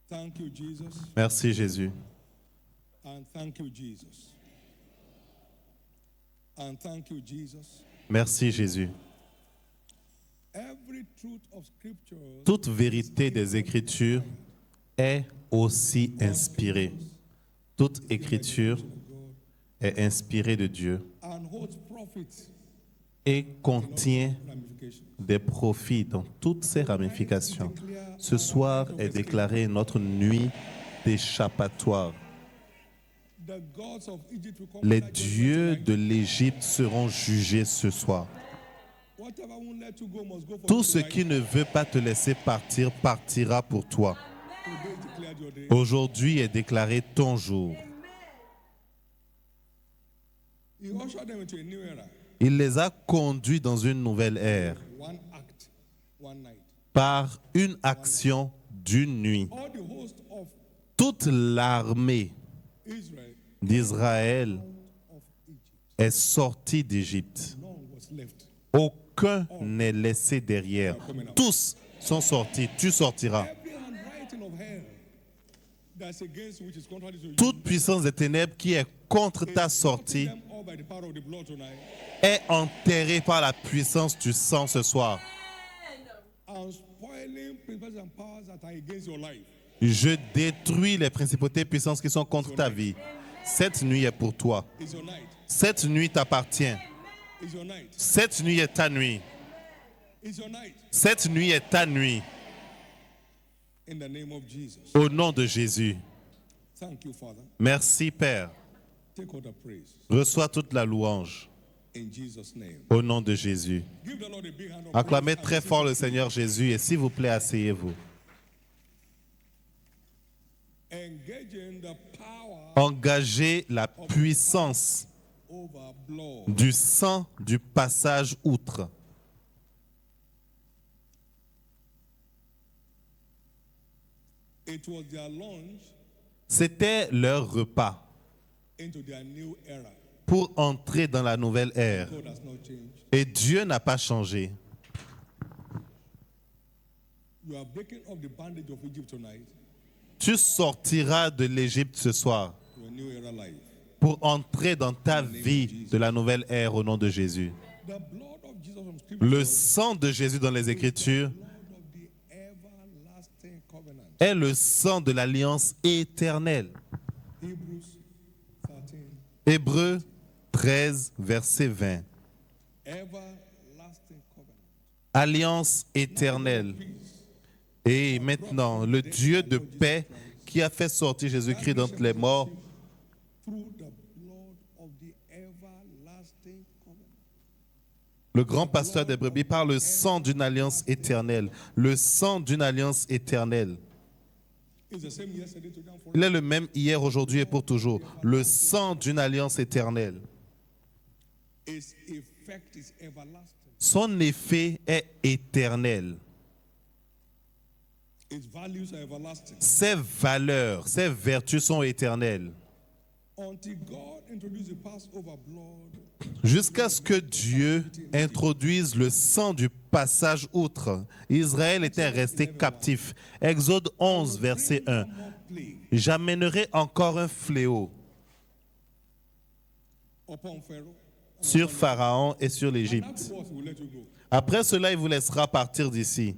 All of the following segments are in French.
Thank you, Jesus. Merci Jésus. And thank you, Jesus. And thank you, Jesus. Merci Jésus. Every truth of Scripture Toute vérité des Écritures est aussi inspirée. Toute Écriture est inspirée de Dieu and holds profit et contient ramifications. des profits dans toutes ses ramifications. Ce soir est déclarée notre nuit d'échappatoire. The gods of Egypt will come Les under judgment dieux tonight. de l'Égypte seront jugés ce soir. Whatever won't let you go must go for Tout you ce tonight. qui ne veut pas te laisser partir partira pour toi. Today is declared your day. Aujourd'hui est déclaré ton jour. He ushered them into a new era. Il les a conduits dans une nouvelle ère One act, one night. par une action d'une nuit. All the host of Toute l'armée Israel d'Israël of Egypt, est sortie d'Égypte. none was left. Aucun n'est laissé derrière. Tous sont sortis. Tu sortiras. Every handwriting of hell that's against which is contrary to you, Toute puissance des ténèbres qui est contre ta sortie them all by the power of the blood tonight, est enterrée par la puissance du sang ce soir. and spoiling principalities and powers that are against your life. Je détruis les principautés et puissances qui sont contre ta vie. Cette nuit est pour toi. It's your night. Cette nuit t'appartient. It's your night. Cette nuit est ta nuit. It's your night. Cette nuit est ta nuit. In the name of Jesus. Au nom de Jésus. Thank you, Father. Merci Père. Take all the praise. Reçois toute la louange. In Jesus' name. Au nom de Jésus. Give the Lord a big hand of Acclamez praise très and fort le Seigneur Jésus et s'il vous plaît, asseyez-vous. engaging the power Engagez la puissance over blood. du sang du passage outre. It was their launch C'était leur repas into their new era. pour entrer dans la nouvelle ère. God has not changed. Et Dieu n'a pas changé. You are breaking off the bandage of Egypt tonight Tu sortiras de l'Égypte ce soir to a new era life. pour entrer dans ta vie de la nouvelle ère au nom de Jésus. The blood of Jesus from Scripture, Le sang de Jésus dans les Écritures blood of the everlasting covenant. est le sang de l'alliance éternelle. Hebrews 13, Hébreux 13, verset 20. everlasting covenant. Alliance éternelle. Et maintenant, le Dieu de paix qui a fait sortir Jésus-Christ d'entre les morts Through the blood of the everlasting covenant. le grand pasteur des brebis par le sang d'une alliance éternelle. Le sang d'une alliance éternelle. It's the same yesterday, today, and forever. Il est le même hier, aujourd'hui et pour toujours. Le sang d'une alliance éternelle. Its effect is everlasting. Son effet est éternel. Its values are everlasting. Ses valeurs, ses vertus sont éternelles. Until God introduced the Passover blood, Jusqu'à ce que Dieu introduise le sang du passage outre, Israël était resté captif. Exode 11, verset 1. more plague J'amènerai encore un fléau upon Pharaoh. sur Pharaon et sur That l'Égypte. force will let you go. Après cela, il vous laissera partir d'ici.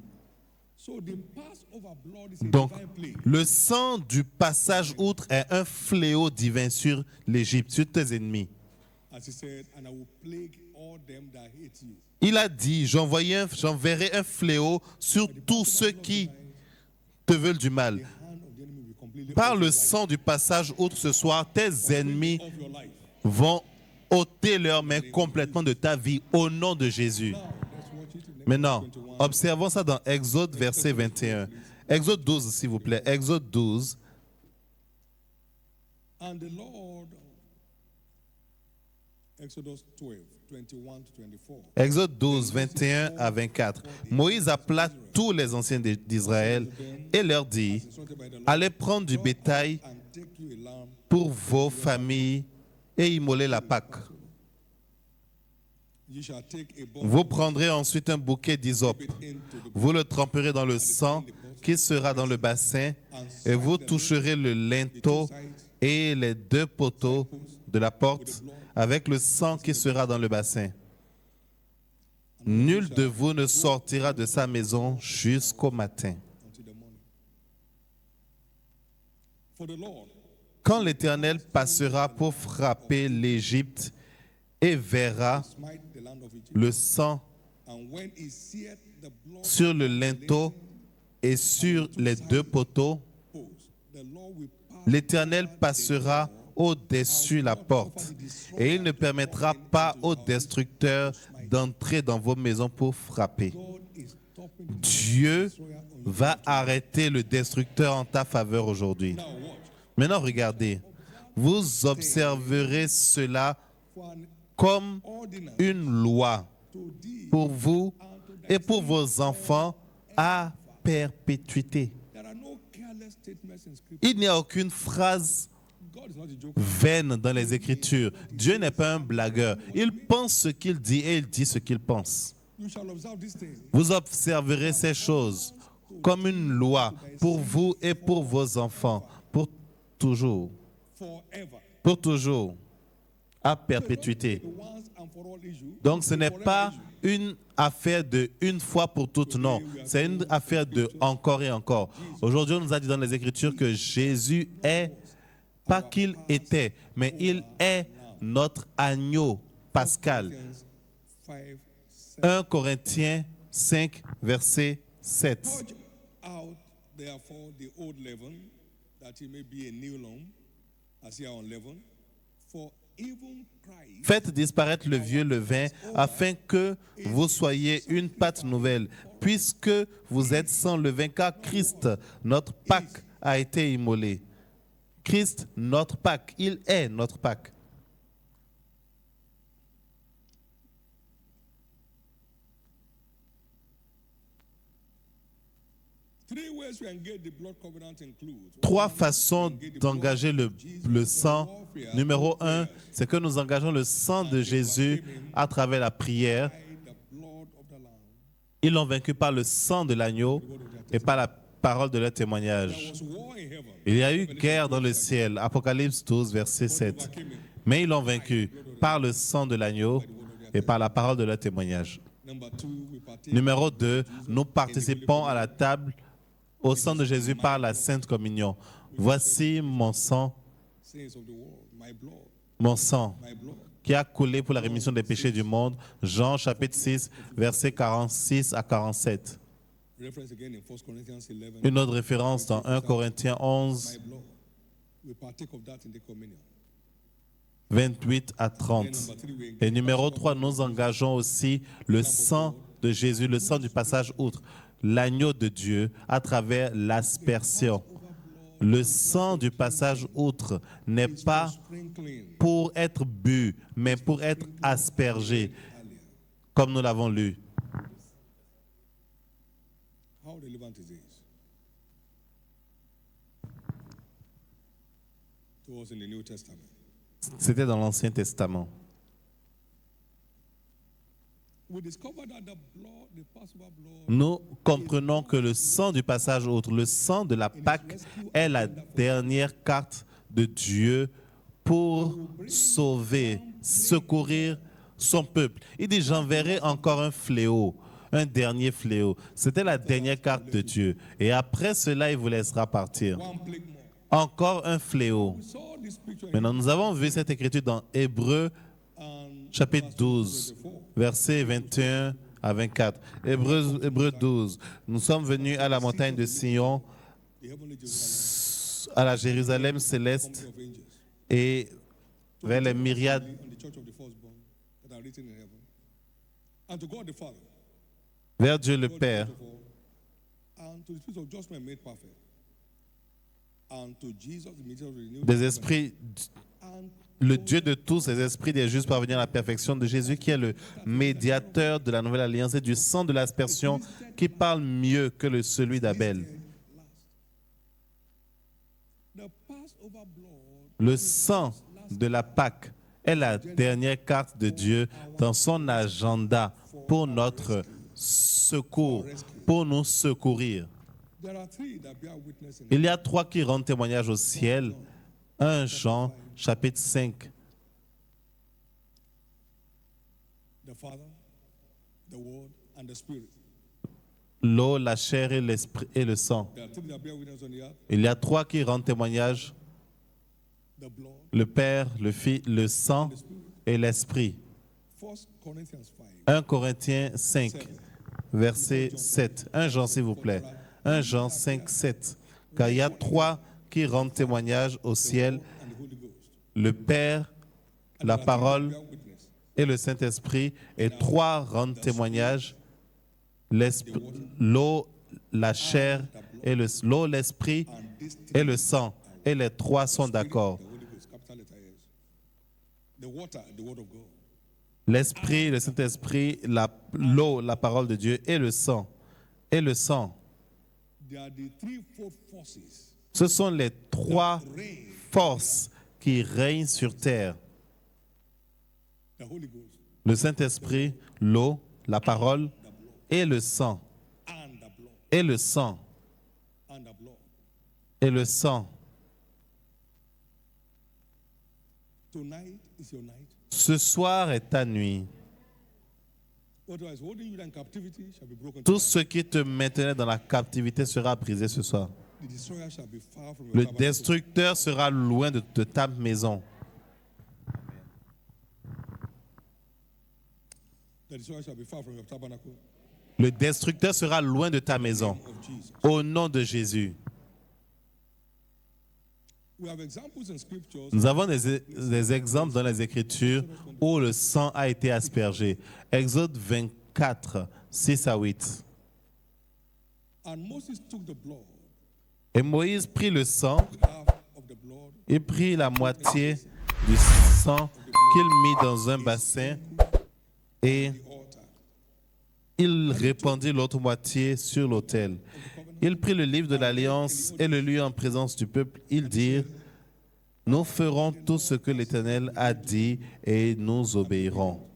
So the Passover blood is a Donc, divine plague. le sang du passage outre est un fléau divin sur l'Égypte, sur tes ennemis. As he said, and I will plague all them that hate you. Il a dit, j'enverrai un fléau sur tous ceux qui te veulent du mal. The hand of the enemy will completely Par off le your life. sang du passage outre ce soir, tes ennemis Of your life. vont ôter leurs mains complètement de ta vie au nom de Jésus. Now, let's watch it in Maintenant, Exodus 21. observons ça dans Exode verset 21. Exode 12, s'il vous plaît. Exode 12. And the Lord, Exodus 12, 21 to 24. Exode 12, 21 à 24. Moïse appela tous les anciens d'Israël et leur dit, Instructed by the Lord, allez prendre du bétail and take you a lamb, pour vos familles et immoler la Pâque. ye shall take a bone Vous prendrez ensuite un bouquet d'hysope. into the Vous le tremperez dans le sang qui sera dans le bassin, et vous toucherez le linteau et les 2 poteaux de la porte avec le sang qui sera dans le bassin. Nul de vous ne sortira de sa maison jusqu'au matin. Quand l'Éternel passera pour frapper l'Égypte et verra le sang sur le linteau et sur les 2 poteaux, l'Éternel passera au-dessus la porte, et il ne permettra pas au destructeur d'entrer dans vos maisons pour frapper. Dieu va arrêter le destructeur en ta faveur aujourd'hui. Maintenant, regardez, vous observerez cela comme une loi pour vous et pour vos enfants à perpétuité. Il n'y a aucune phrase vaine dans les Écritures. Dieu n'est pas un blagueur. Il pense ce qu'il dit et il dit ce qu'il pense. Vous observerez ces choses comme une loi pour vous et pour vos enfants, pour toujours, pour toujours, à perpétuité. Donc ce n'est pas une affaire de une fois pour toutes, non. C'est une affaire de encore et encore. Aujourd'hui, on nous a dit dans les Écritures que Jésus est, pas qu'il était, mais il est notre agneau pascal. 1 Corinthiens 5, verset 7. Faites disparaître le vieux levain afin que vous soyez une pâte nouvelle, puisque vous êtes sans levain, car Christ, notre Pâque, a été immolé. Christ, notre Pâque, il est notre Pâque. Trois façons d'engager le sang. Numéro 1, c'est que nous engageons le sang de Jésus à travers la prière. Ils l'ont vaincu par le sang de l'agneau et par la parole de leur témoignage. Il y a eu guerre dans le ciel. Apocalypse 12, verset 7. Mais ils l'ont vaincu par le sang de l'agneau et par la parole de leur témoignage. Numéro 2, nous participons à la table au sang de Jésus par la Sainte Communion. Voici mon sang qui a coulé pour la rémission des péchés du monde. Jean chapitre 6, versets 46 à 47. Une autre référence dans 1 Corinthiens 11, 28 à 30. Et numéro 3, nous engageons aussi le sang de Jésus, le sang du passage outre, l'agneau de Dieu à travers l'aspersion. Le sang du passage outre n'est pas pour être bu, mais pour être aspergé, comme nous l'avons lu. C'était dans l'Ancien Testament. Nous comprenons que le sang du passage outre, le sang de la Pâque, est la dernière carte de Dieu pour sauver, secourir son peuple. Il dit, j'enverrai encore un fléau, un dernier fléau. C'était la dernière carte de Dieu. Et après cela, il vous laissera partir. Encore un fléau. Maintenant, nous avons vu cette écriture dans Hébreux, chapitre 12, versets 21 à 24. Hébreux 12. Nous sommes venus à la montagne de Sion, à la Jérusalem céleste et vers les myriades vers Dieu le Père, des esprits, le Dieu de tous les esprits des justes parvenir à la perfection de Jésus qui est le médiateur de la nouvelle alliance et du sang de l'aspersion qui parle mieux que celui d'Abel. Le sang de la Pâque est la dernière carte de Dieu dans son agenda pour notre secours, pour nous secourir. There are three that bear witness in Il y a trois qui rendent témoignage au ciel. 1 Jean, chapitre 5. the Father, the Word, and the Spirit. L'eau, la chair et l'esprit et le sang. There are three that bear witness on the earth: Il y a trois qui rendent témoignage. the blood, Le Père, le Fils, le sang the Spirit. et l'esprit. 1 Corinthians 5. 1 Corinthiens 5, verset 7. 1 Jean, s'il vous plaît. 1 Jean 5, 7. Car il y a trois qui rendent témoignage au ciel, And the Holy Ghost. le Père, And la there are three that parole bear witness: et le Saint-Esprit, et trois rendent témoignage, l'eau, la chair, et l'eau, l'esprit and these et three, le sang. Et les trois sont d'accord. the Holy Ghost, capital letter S. The water, the Word of God. L'esprit, le Saint-Esprit, l'eau, la parole de Dieu et le sang. Et le sang. They are the threefold forces Ce sont les trois reign. forces qui règnent sur terre. The Holy Ghost Le Saint-Esprit, l'eau, la parole et le sang. and the blood. Et le sang. And the blood. Et le sang. Tonight is your night. Ce soir est ta nuit. Otherwise, holding you in captivity shall be broken. Tout ce qui te maintenait dans la captivité sera brisé ce soir. The destroyer shall be far from your Le tabernacle. destructeur sera loin de ta maison. The destroyer shall be far from your tabernacle. Le destructeur sera loin de ta maison. Of Jesus. Au nom de Jésus. We have examples in scriptures. Nous avons des exemples dans les Écritures où le sang a été aspergé. Exode 24, 6 à 8. And Moses took the blood, Et Moïse prit le sang, half of the blood, il prit la moitié du sang qu'il mit dans un bassin et the altar, il répandit l'autre moitié sur l'autel. Il prit le livre de l'Alliance et le lut en présence du peuple. Ils dirent, nous ferons tout ce que l'Éternel a dit et nous obéirons.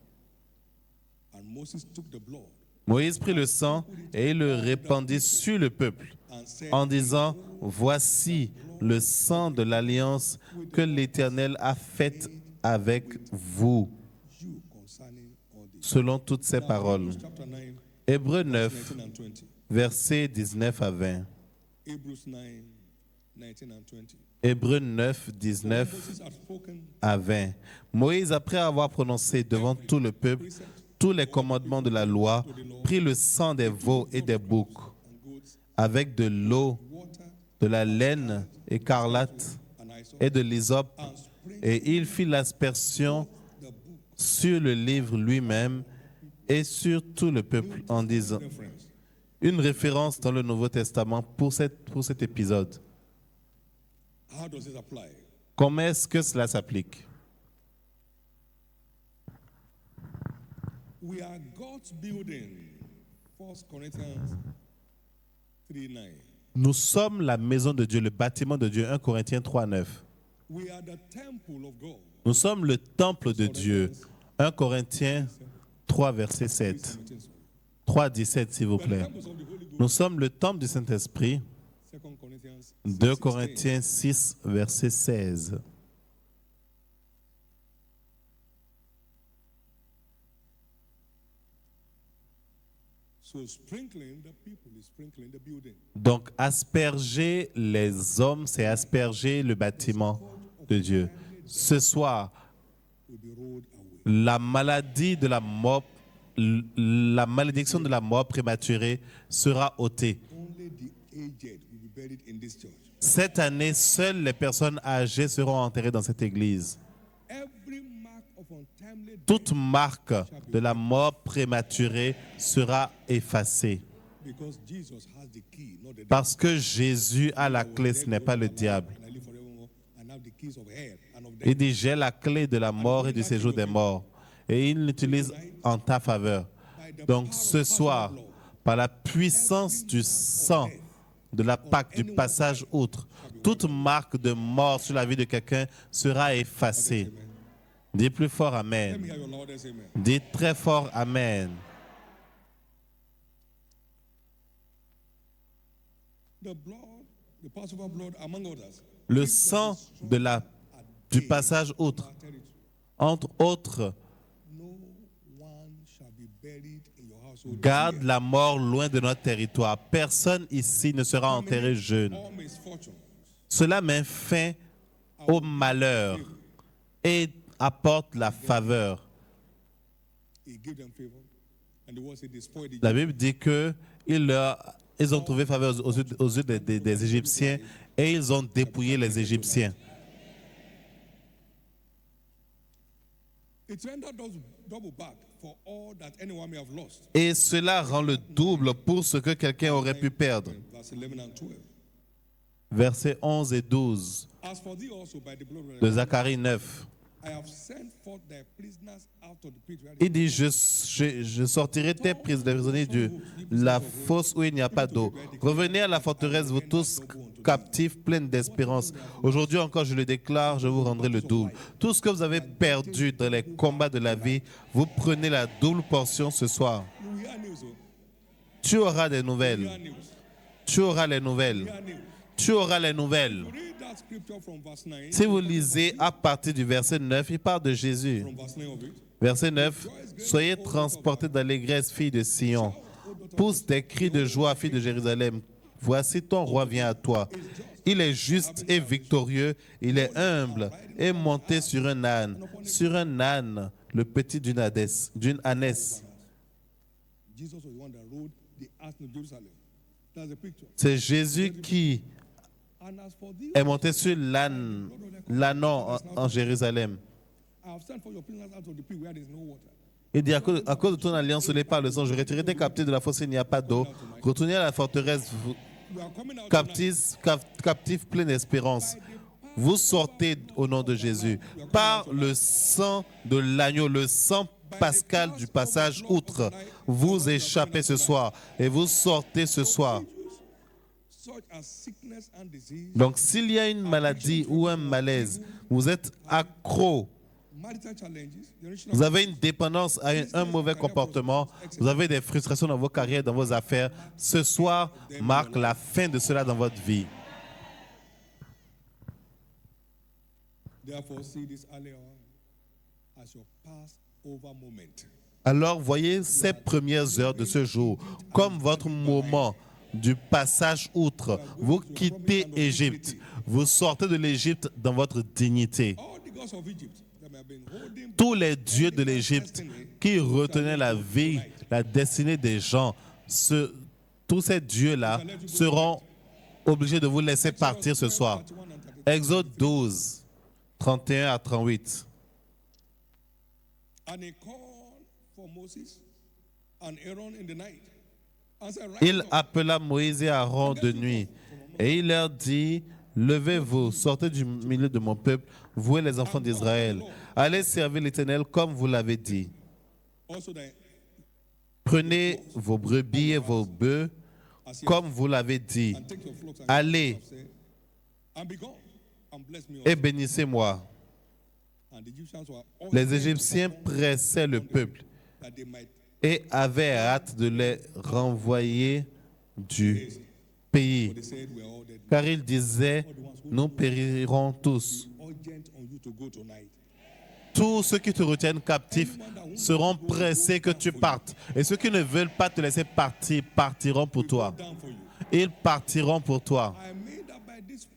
and Moses took the blood Moïse prit le sang et il le répandit sur le peuple and said, en disant, voici le sang de l'Alliance que l'Éternel a faite avec vous, you concerning all this. selon toutes ces paroles. Hebrews chapter 9, Hébreux 9, 19 and 20. versets 19 à 20. Hebrews 9, 19 and 20. Hébreux 9, 19 Moses had spoken à 20. Moïse, après avoir prononcé devant tout le peuple tous les commandements de la loi, prit le sang des veaux et des boucs and goats, avec de l'eau, water, de la laine écarlate and hyssop, et de l'hysope, and sprinkled et il fit l'aspersion the book. sur le livre lui-même et sur tout le peuple en disant, Reference. une référence dans le Nouveau Testament pour cet épisode. How does it apply? Comment est-ce que cela s'applique? We are God's building. 1 Corinthians 3:9. Nous sommes la maison de Dieu, le bâtiment de Dieu. 1 Corinthiens 3, 9. We are the temple of God. Nous sommes le temple de Dieu. 1 Corinthiens 3, verset 7. 17, sorry. 3, 17, s'il vous We are the plaît. temples of the Holy Ghost. Nous sommes le temple du Saint-Esprit. 2 Corinthians 2 6:16. Corinthiens 6, verset 16. So sprinkling the people is sprinkling the building. Donc, asperger les hommes, c'est asperger le bâtiment de Dieu. Ce soir, Will be rolled away. la maladie de la mort, la malédiction de la mort prématurée sera ôtée. Only the aged will be buried in this church. Cette année, seules les personnes âgées seront enterrées dans cette église. Every mark of untimely death, Toute marque de la mort prématurée sera effacée. because Jesus has the key, not the devil. Parce que Jésus a la clé, ce n'est pas le diable. And I live forevermore, and have the keys of hell and of Il death. dit, j'ai la clé de la mort et du séjour des morts. Et il l'utilise en ta faveur. Donc ce soir, par la puissance du sang, de la Pâque, du passage outre, toute marque de mort sur la vie de quelqu'un sera effacée. Dis plus fort Let me Amen. hear your loudest amen. Dis très fort Amen. The blood, the Passover blood, among others, Le sang du passage outre, entre autres, no one shall be buried in your household. garde la mort loin de notre territoire. Personne ici ne sera enterré jeune. All misfortunes. Cela met fin au malheur et apporte la faveur. He gave them favor. And the word said they spoiled La Egypt. Bible dit que ils ont trouvé faveur aux yeux des Égyptiens et ils ont dépouillé les Égyptiens. It rendered us double back for all that anyone may have lost. Et cela rend le double pour ce que quelqu'un aurait pu perdre. Verse 11 and 12. Versets 11 et 12 As for thee also by the blood of de Zacharie 9. I have sent forth thy prisoners out of the pit. Il dit, je sortirai tes prisonniers de la fosse où il n'y a pas d'eau. Revenez à la forteresse, vous tous captifs, pleins d'espérance. Aujourd'hui encore, je le déclare, je vous rendrai le double. Tout ce que vous avez perdu dans les combats de la vie, vous prenez la double portion ce soir. You hear news, oh? Tu auras des nouvelles. Hear news. Tu auras les nouvelles. Hear news. Tu auras les nouvelles. Read that scripture from verse 9. Si vous lisez à partir du verset 9, il parle de Jésus. From verse 9 of it. Verset 9, soyez transportés d'allégresse, filles de Sion. Pousse des cris de joie, filles de Jérusalem. Voici ton roi vient à toi. Il est juste et victorieux. Il est humble et monté sur un âne. Sur un âne, le petit d'une ânesse. Jesus was the one that rode the ass to Jerusalem. That's the picture. C'est Jésus qui And as for thee, est monté sur l'ânon en Jérusalem. I have sent for your prisoners out of the pit where there is no water. Il dit, à cause de ton alliance scellée par le sang, je retirerai tes captifs de la fosse où il n'y a pas d'eau. Retournez à la forteresse, vous, We are coming out captifs pleins d'espérance. Vous sortez au nom de Jésus. Par le sang de l'agneau, le sang pascal du passage outre, vous échappez ce soir et vous sortez ce soir. such as sickness and disease, Donc, s'il y a une maladie ou un malaise, vous êtes accro, marital challenges, generational vous avez une dépendance à un mauvais comportement, vous avez des frustrations dans vos carrières, dans vos affaires, ce soir marque la fin de cela dans votre vie. Therefore, see this early on as your Passover moment. Alors, voyez ces premières heures de ce jour comme votre moment du passage outre. Vous quittez Égypte. Vous sortez de l'Égypte dans votre dignité. All the gods of Egypt that have been holding Tous les dieux de l'Égypte qui retenaient la vie, la destinée des gens, tous ces dieux-là seront obligés de vous laisser partir ce soir. 31 and 32. Exode 12, 31 à 38. And he called for Moses and Aaron in the night. And said, Il Rise up, appela Moïse et Aaron de nuit, et il leur dit, levez-vous, sortez du milieu de mon peuple, vous et les enfants d'Israël. Allez servir l'Éternel comme vous l'avez dit. also that Prenez vos brebis et vos bœufs comme vous l'avez dit. and take your flocks and Allez yourselves, say, and be gone and bless me et also. bénissez-moi. And the Egyptians were all Les Égyptiens pressaient le peuple that they might et avaient hâte de les renvoyer du pays, they said we're all dead. car ils disaient, nous périrons tous. Urgent on you to go tonight. Tous ceux qui te retiennent captif seront pressés que tu partes. Et ceux qui ne veulent pas te laisser partir partiront pour toi. Down for you. Ils partiront pour toi. I made that by this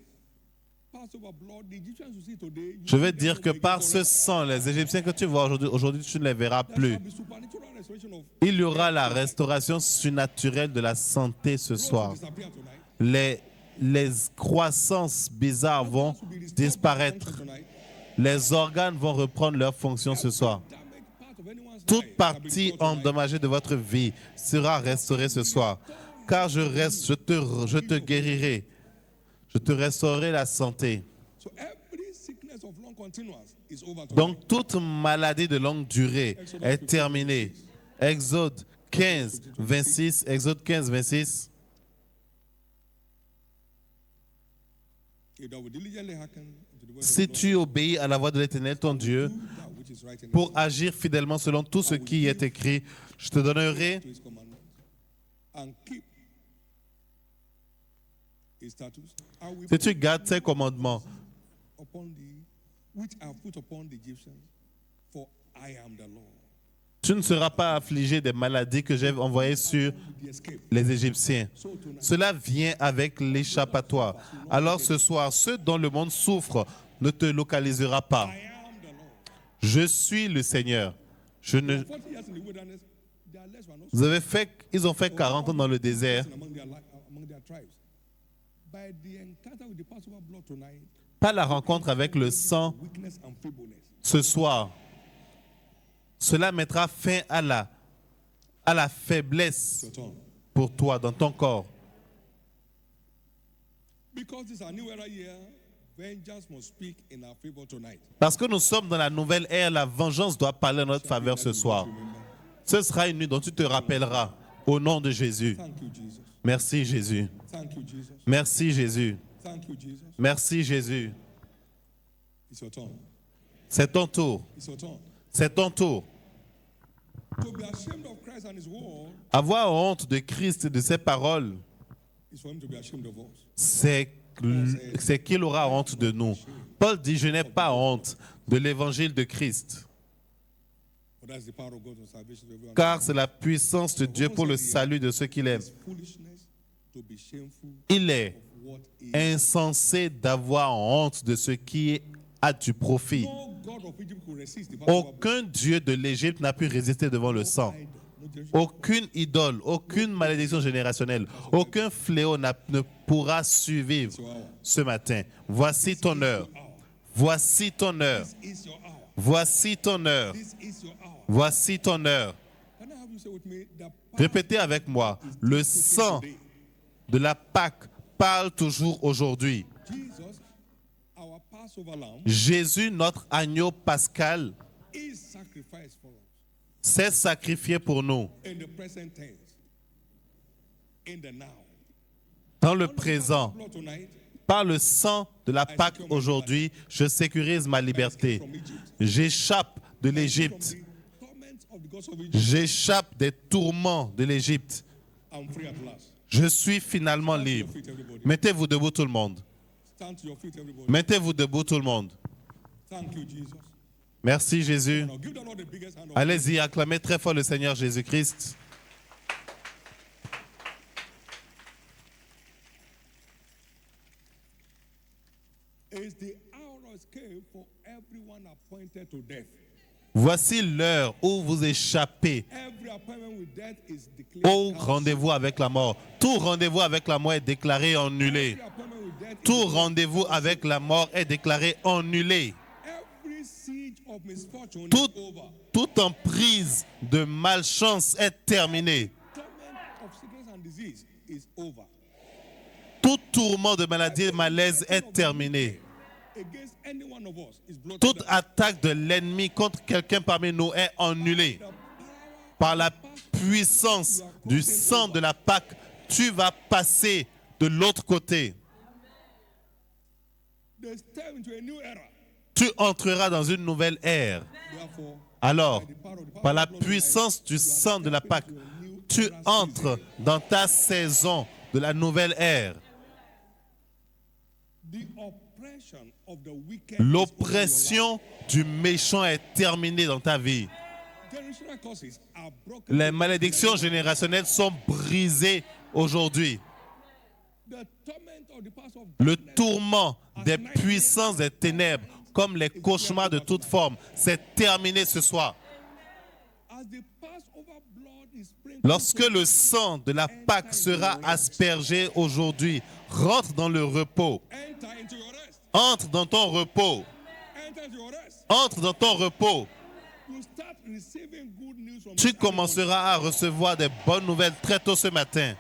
Passover blood, the Egyptians you see today, you Je veux dire que par ce sang, les Égyptiens que tu vois aujourd'hui, tu ne les verras plus. shall be supernatural restoration of Il y aura la restauration surnaturelle de la santé ce soir. disappear tonight. Les croissances bizarres vont disparaître. Tonight. Les organes vont reprendre leur fonction ce soir. Damaged part of anyone's Toute life partie endommagée de votre vie sera restaurée ce soir. Car je te guérirai. Je te restaurerai la santé. So every sickness of long continuance is over tonight. Donc toute maladie de longue durée est terminée. Exode 15, 26. Exode 15, 26. If thou wilt diligently hearken unto the word Si tu obéis à la voix de l'Éternel, ton Dieu, that which is right in pour agir fidèlement selon tout ce qui y est écrit, je te donnerai his commandments, and keep his statutes, I will Si tu gardes ses commandements, upon thee, which I have put upon the Egyptians, for I am the Lord. tu ne seras pas affligé des maladies que j'ai envoyées sur The escape. les Égyptiens. So tonight, Cela vient avec l'échappatoire. Alors ce soir, ceux dont le monde souffre ne te localisera pas. I am the Lord. Je suis le Seigneur. Je ne... 40 years in the wilderness, their legs were not Ils ont fait 40 ans dans le désert. among their tribes. By the encounter with the Passover blood tonight, Pas la rencontre avec le sang weakness and feebleness. ce soir. Cela mettra fin à la faiblesse Your turn. pour toi dans ton corps. Because this is a new era year, vengeance must speak in our favor tonight. Parce que nous sommes dans la nouvelle ère, la vengeance doit parler en notre faveur ce soir. Ce sera une nuit dont tu te rappelleras au nom de Jésus. Thank you, Jesus. Merci Jésus. Thank you, Jesus. Merci Jésus. Thank you, Jesus. Merci Jésus. It's your turn. C'est ton tour. It's your turn. C'est ton tour. To be ashamed of Christ and his word Avoir honte de Christ et de ses paroles, is for him to be ashamed of us. c'est qu'il aura honte de nous. Paul dit, je n'ai pas honte de l'évangile de Christ, But that's the power of God for salvation to everyone. car c'est la puissance de Dieu pour le salut de ceux qu'il aime. It's foolishness to be shameful Il est of what is. insensé d'avoir honte de ce qui a du profit. No God of Egypt could resist the Passover blood. Aucun Dieu de l'Égypte n'a pu résister devant le sang. No generation. Aucune idole, aucune malédiction générationnelle, aucun fléau ne pourra survivre ce matin. Voici ton heure. Voici ton heure. This is your hour. Voici ton heure. This is your hour. Voici ton heure. Can I have you say with me? The power Répétez avec moi. Le sang today. de la Pâque parle toujours aujourd'hui. Jesus, our Passover lamb, Jésus, notre agneau pascal, is sacrificed for us s'est sacrifié pour nous. in the present tense, in the now. Dans le présent, Blood tonight, par le sang de la Pâque aujourd'hui, je sécurise ma liberté. J'échappe de from l'Égypte. the torment of the gods of Egypt, J'échappe des tourments de l'Égypte. I'm free at last. Je suis finalement Stand to your libre. feet, everybody. Mettez-vous debout tout le monde. Stand to your feet, everybody. Mettez-vous debout tout le monde. Thank you, Jesus. Merci Jésus. Now give the Lord the biggest hand of Allez-y, acclamez très fort le Seigneur Jésus-Christ. It's the hour of escape for everyone appointed to death. Voici l'heure où vous échappez Every appointment with death is declared. au cancelled. rendez-vous avec la mort. Tout rendez-vous avec la mort est déclaré annulé. Every appointment with death is Tout declared rendez-vous avec la mort est déclaré annulé. Every siege of misfortune Tout, is over. toute emprise de malchance est terminée. Torment of sickness and disease is over. Tout tourment de maladie et malaise est terminé. Against any one of us is blotted Toute out. attaque de l'ennemi contre quelqu'un parmi nous est annulée. Par la puissance du sang de la Pâque, tu vas passer de l'autre côté. They step into a new era. Tu entreras dans une nouvelle ère. Therefore, Alors, by the power of the par la blood of puissance du Christ, sang de la Pâque, tu entres dans ta saison de la nouvelle ère. the oppression of the wicked is over your L'oppression du méchant est terminée dans ta vie. life. Generational curses are broken. Les malédictions générationnelles sont brisées aujourd'hui. The torment of the past of Le darkness tourment des puissances des ténèbres, comme les cauchemars de toute forme, c'est terminé ce soir. as the Passover blood is sprinkled Lorsque le sang de la Pâque sera aspergé aujourd'hui, rentre dans le repos. enter into your rest. Entre dans ton repos. Enter into your rest. Entre dans ton repos. You start receiving good news from Tu this hour. commenceras à recevoir des bonnes nouvelles très tôt ce matin.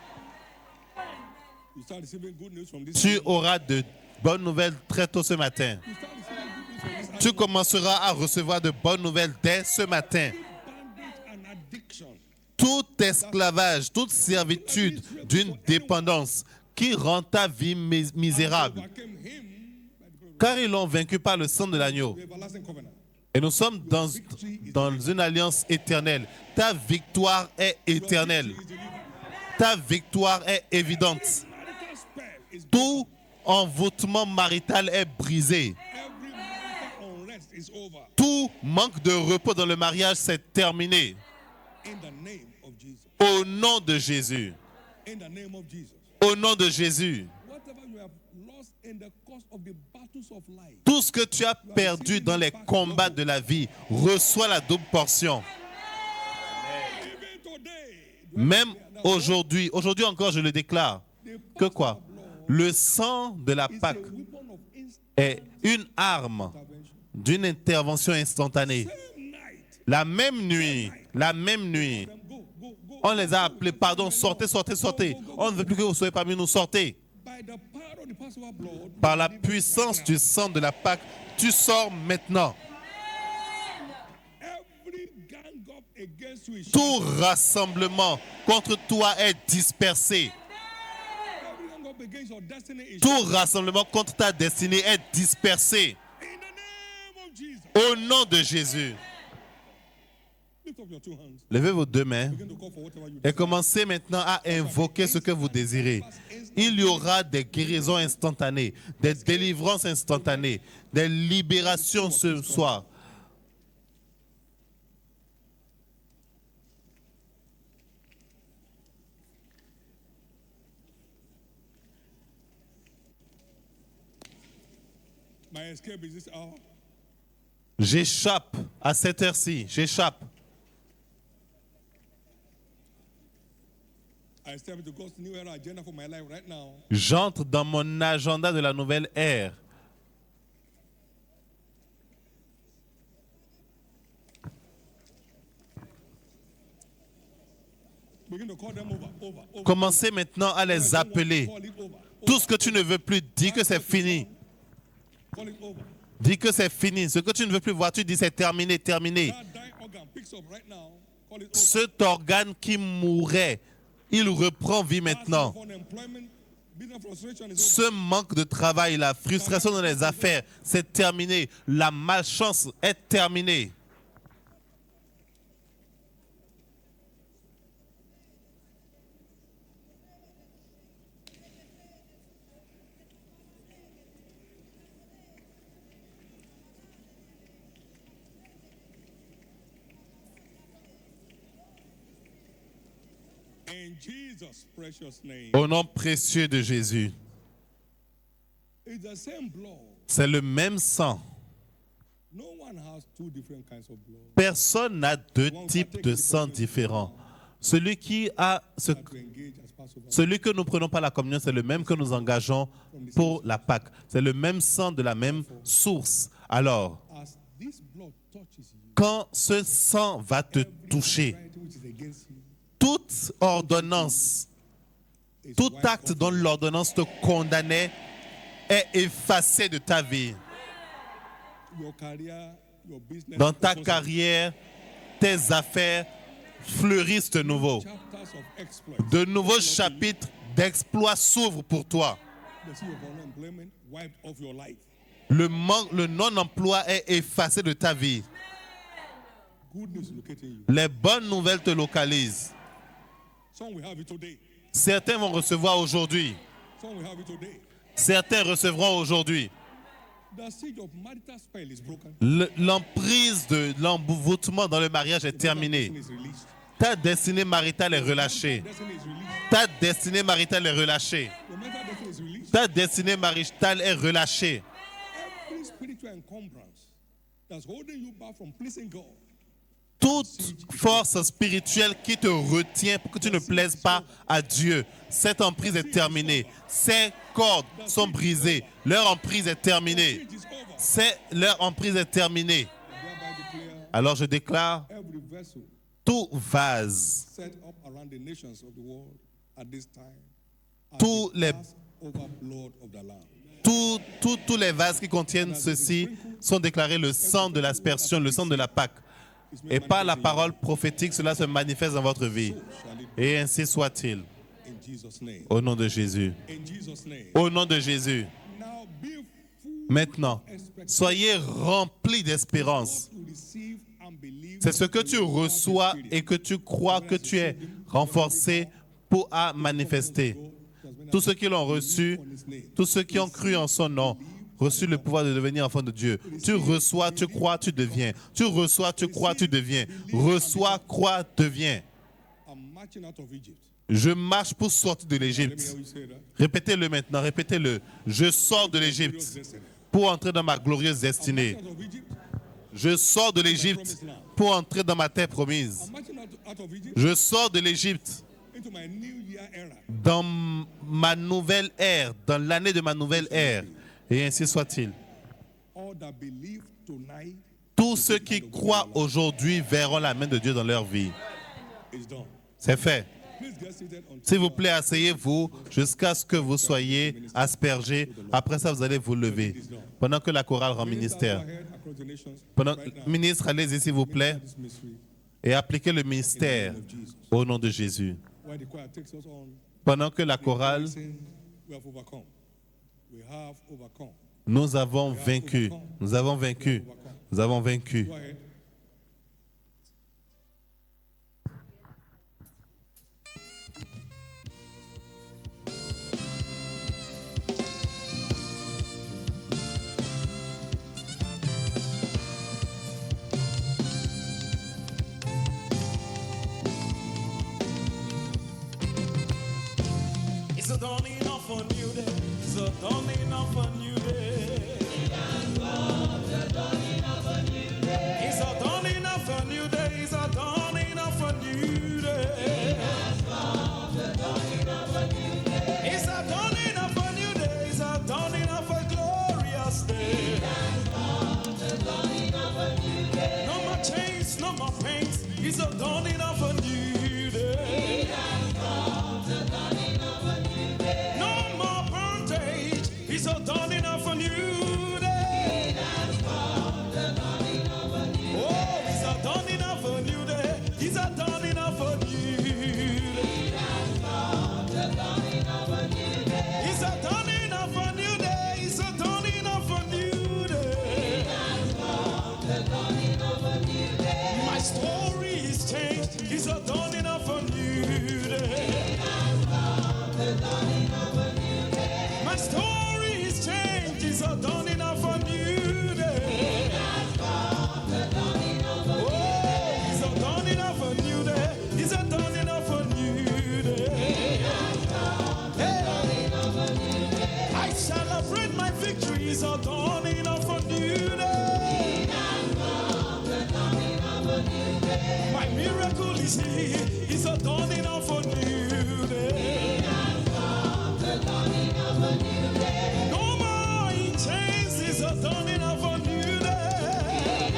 You start receiving good news from this Tu hour. auras de bonnes nouvelles très tôt ce matin. You start receiving good news from this hour. Tu commenceras à recevoir de bonnes nouvelles dès ce matin. Bondage and addiction. Tout esclavage, toute servitude d'une dépendance qui rend ta vie misérable. Overcame him by the blood of Car ils l'ont vaincu par le sang de l'agneau. the everlasting covenant. Et nous sommes dans une alliance éternelle. Ta victoire est éternelle. Ta victoire est évidente. Marital spell Tout envoûtement marital est brisé. Every marital unrest is over. Tout manque de repos dans le mariage, c'est terminé. In the name of Jesus. Au nom de Jésus. In the name of Jesus. Au nom de Jésus. Whatever you have lost in the course of the battles of life. Tout ce que tu as perdu dans les combats de la vie, reçois la double portion. Even today, Même aujourd'hui encore, je le déclare. Que quoi? Le sang de la it's a Pâque weapon of instant est une arme intervention. d'une intervention instantanée. Same night. La même nuit, Go. on les a appelés, pardon, sortez. On ne veut plus que vous soyez parmi nous, sortez. By the power of the Passover blood, Par la puissance du sang de la Pâque, tu sors maintenant. every gang up against you is Tout rassemblement contre toi est dispersé. every gang up against your destiny is Tout rassemblement contre ta destinée est dispersé. in the name of Jesus. Au nom de Jésus. Lift up your two hands. Levez vos deux mains Begin to call for whatever you et commencez maintenant à invoquer ce que vous désirez. Il y aura des guérisons instantanées, des délivrances instantanées, des libérations ce soir. My escape is this hour. J'échappe à cette heure-ci, j'échappe. I step into God's new era agenda for my life right now. J'entre dans mon agenda de la nouvelle ère. Begin to call them over. Commencez maintenant à les appeler. Call it over. Tout ce que tu ne veux plus, dis que c'est fini. Call it over. Dis que c'est fini. Ce que tu ne veux plus voir, tu dis c'est terminé. That dying organ picks up right now. Call it over. Cet organe qui mourait, il reprend vie maintenant. Massive unemployment, business frustration is over. Ce manque de travail, la frustration dans les affaires, c'est terminé. La malchance est terminée. In Jesus' precious name. Au nom précieux de Jésus, It's the same blood. c'est le même sang. No one has two different kinds of blood. Personne n'a deux types de sang différents. Celui qui a To engage as Passover. celui que nous prenons par la communion, c'est le même que nous engageons pour la Pâque. C'est le même sang de la même source. Alors, As this blood touches you, quand ce sang va te toucher, right which is against you, toute ordonnance, is tout wiped acte off. dont l'ordonnance te condamnait est effacé de ta vie. Your career, your business, Dans ta your carrière, tes affaires fleurissent de nouveau. chapters of exploits. De nouveaux chapitres d'exploits s'ouvrent pour toi. The sea of unemployment wiped off your life. Le non-emploi est effacé de ta vie. Good news locating you. Les bonnes nouvelles te localisent. Some will have it today. Certains vont recevoir aujourd'hui. Some will have it today. Certains recevront aujourd'hui. The siege of marital spell is broken. L'emprise de l'envoûtement dans le mariage est terminée. Destiny is released. Ta destinée maritale est relâchée. Destiny is released. Ta destinée maritale est relâchée. Your mental destiny is released. Ta destinée maritale est relâchée. Every spiritual encumbrance that's holding you back from pleasing God. Toute force spirituelle qui te retient pour que tu ne plaises pas à Dieu, cette emprise est terminée. Ces cordes sont brisées. Leur emprise est terminée. Siege is over. Leur emprise est terminée. Thereby declare Alors je déclare, every vessel tout vase, set up around the nations of the world at this time as tous the les Passover blood of the Lamb. tous les vases qui contiennent ceci sont déclarés le sang de l'aspersion, le sang de la Pâque. Et par la parole prophétique, cela se manifeste dans votre vie. Shall it Et ainsi soit-il. in Jesus' name. Au nom de Jésus. In Jesus' name. Au nom de Jésus. Now be full Maintenant, soyez remplis d'espérance. to receive and believe. C'est ce que tu reçois et que tu crois que tu es renforcé pour à manifester. Tous ceux qui l'ont reçu Tous ceux qui ont cru en son nom, reçu le pouvoir de devenir enfant de Dieu. Tu reçois, tu crois, tu deviens. Tu reçois, tu crois, tu deviens. Reçois, crois, deviens. Je marche pour sortir de l'Égypte. Répétez-le maintenant, répétez-le. Je sors de l'Égypte pour entrer dans ma glorieuse destinée. Je sors de l'Égypte pour entrer dans ma terre promise. Je sors de l'Égypte dans ma nouvelle ère, dans l'année de ma nouvelle ère. Et ainsi soit-il. Tous ceux qui croient aujourd'hui verront la main de Dieu dans leur vie. C'est fait. S'il vous plaît, asseyez-vous jusqu'à ce que vous soyez aspergés. Après ça, vous allez vous lever. Pendant que la chorale rend ministère. Ministre, allez-y s'il vous plaît. Et appliquez le ministère au nom de Jésus. Pendant que la chorale, nous avons vaincu. Nous avons vaincu. Nous avons vaincu. It's a dawning of a new day. It's a dawning of a new day. It's a dawning of a new day. It's a dawning of a new day. It's a dawning of a new day. It's a dawning of a glorious day. No more chains, no more pains. It's a dawning of a new day. No more bondage. It's a dawning of a new day. Oh, it's a dawning of a new day. It's a dawning of a new day. It's a dawning of a new day. It's a dawning of a new day. My story is changed. It's a dawning of a new day. My story is changed. It's a dawning of a new day. Oh, it's a dawning of a new day. It's a dawning of a new day. Hey, I celebrate my victory. It's a dawning of a new day. My miracle is here. It's a dawning of a new day. No more in chains. It's a dawning of a new day.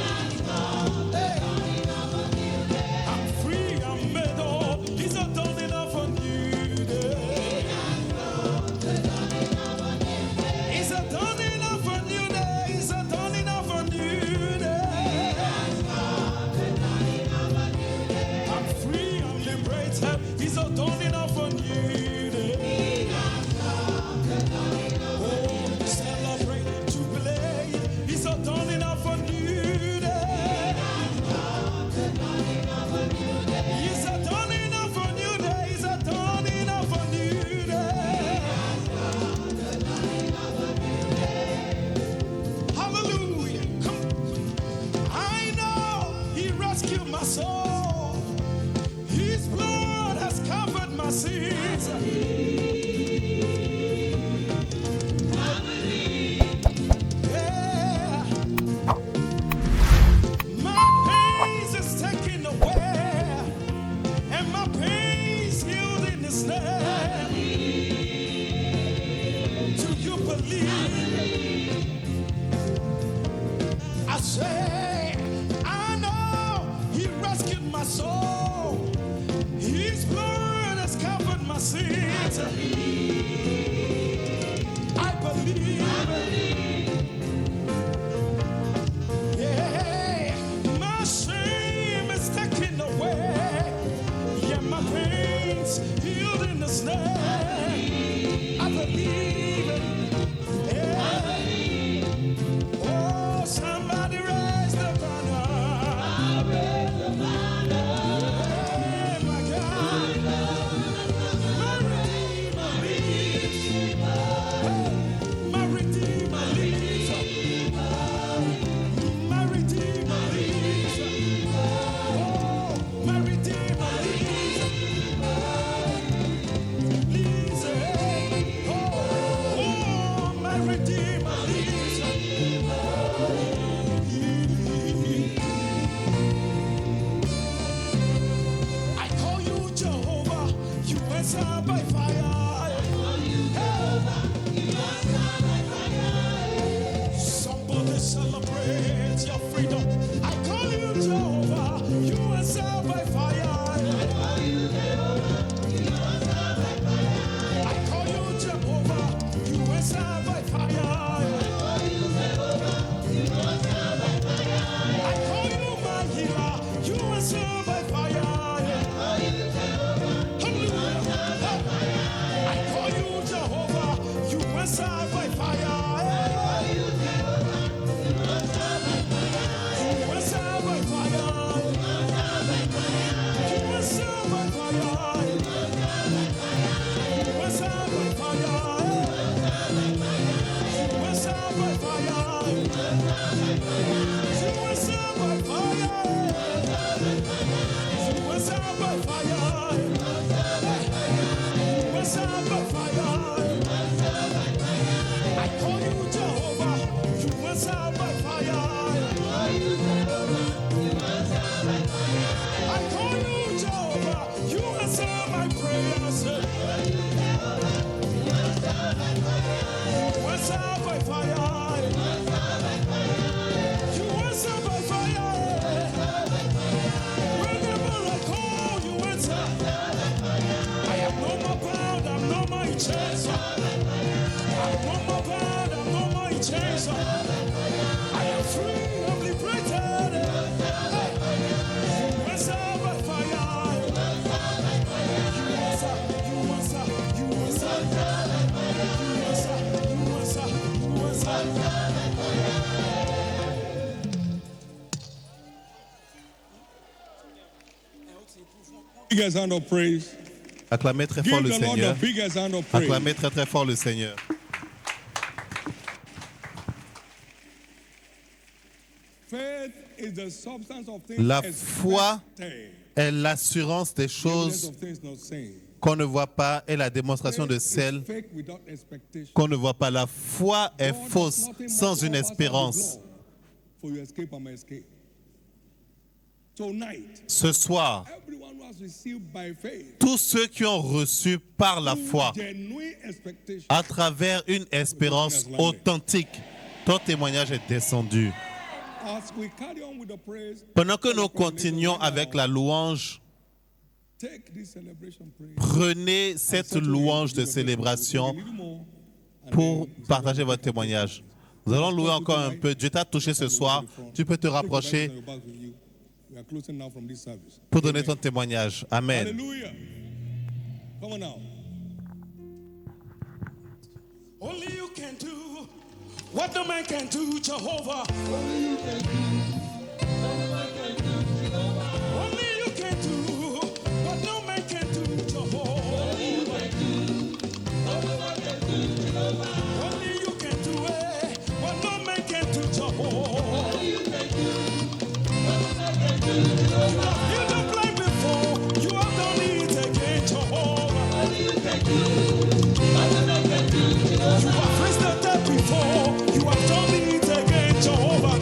I'm free, I'm made whole. It's a dawning of a new day. It's a dawning of a new day. It's a dawning of a new day. I'm free, I'm liberated. It's a dawning of a new day. Oh, celebrate, jubilate. It's a dawning of a new day. It's a dawning of a new day. It's a dawning of a new day. Hallelujah. Come. I know He rescued my soul. His blood has covered my sins. Yeah. My pains is taken away, and my pains healed in His name. Do you believe? I say, I know He rescued my soul. His blood has covered my sins. I believe. Yeah, my shame is taken away. Yeah, my pains healed in His name. I believe it. Yeah. Oh, somebody raise the banner. Biggest hand of praise. Acclamez très Give fort le the Lord Seigneur. the biggest hand of praise. Acclamez très très fort le Seigneur. Faith is the substance of things La foi expected, est l'assurance des evidence choses of things not seen. qu'on ne voit pas et la démonstration de Faith is celles fake without expectation. qu'on ne voit pas. La foi est God does fausse nothing sans but une all pass out the espérance. blood for your escape and my escape. Tonight, Ce soir, everyone who has received by faith, tous ceux qui ont reçu par la foi, genuine expectation, à travers une espérance authentique, ton témoignage est descendu. as we carry on with the praise, Pendant que nous continuons avec la louange, take this celebration praise. prenez cette louange de célébration pour partager votre témoignage. Nous allons louer encore un peu. Dieu t'a touché ce soir. Tu peux te rapprocher We are closing now from this service. pour donner ton témoignage. Amen. Hallelujah. Come on now. Only you can do what no man can do, Jehovah. Only you can do what no man can do, Jehovah. Only you can do it, what no man can do, Jehovah. You don't play before, you have done it again, Jehovah. You have faced the death before, you have done it again, Jehovah.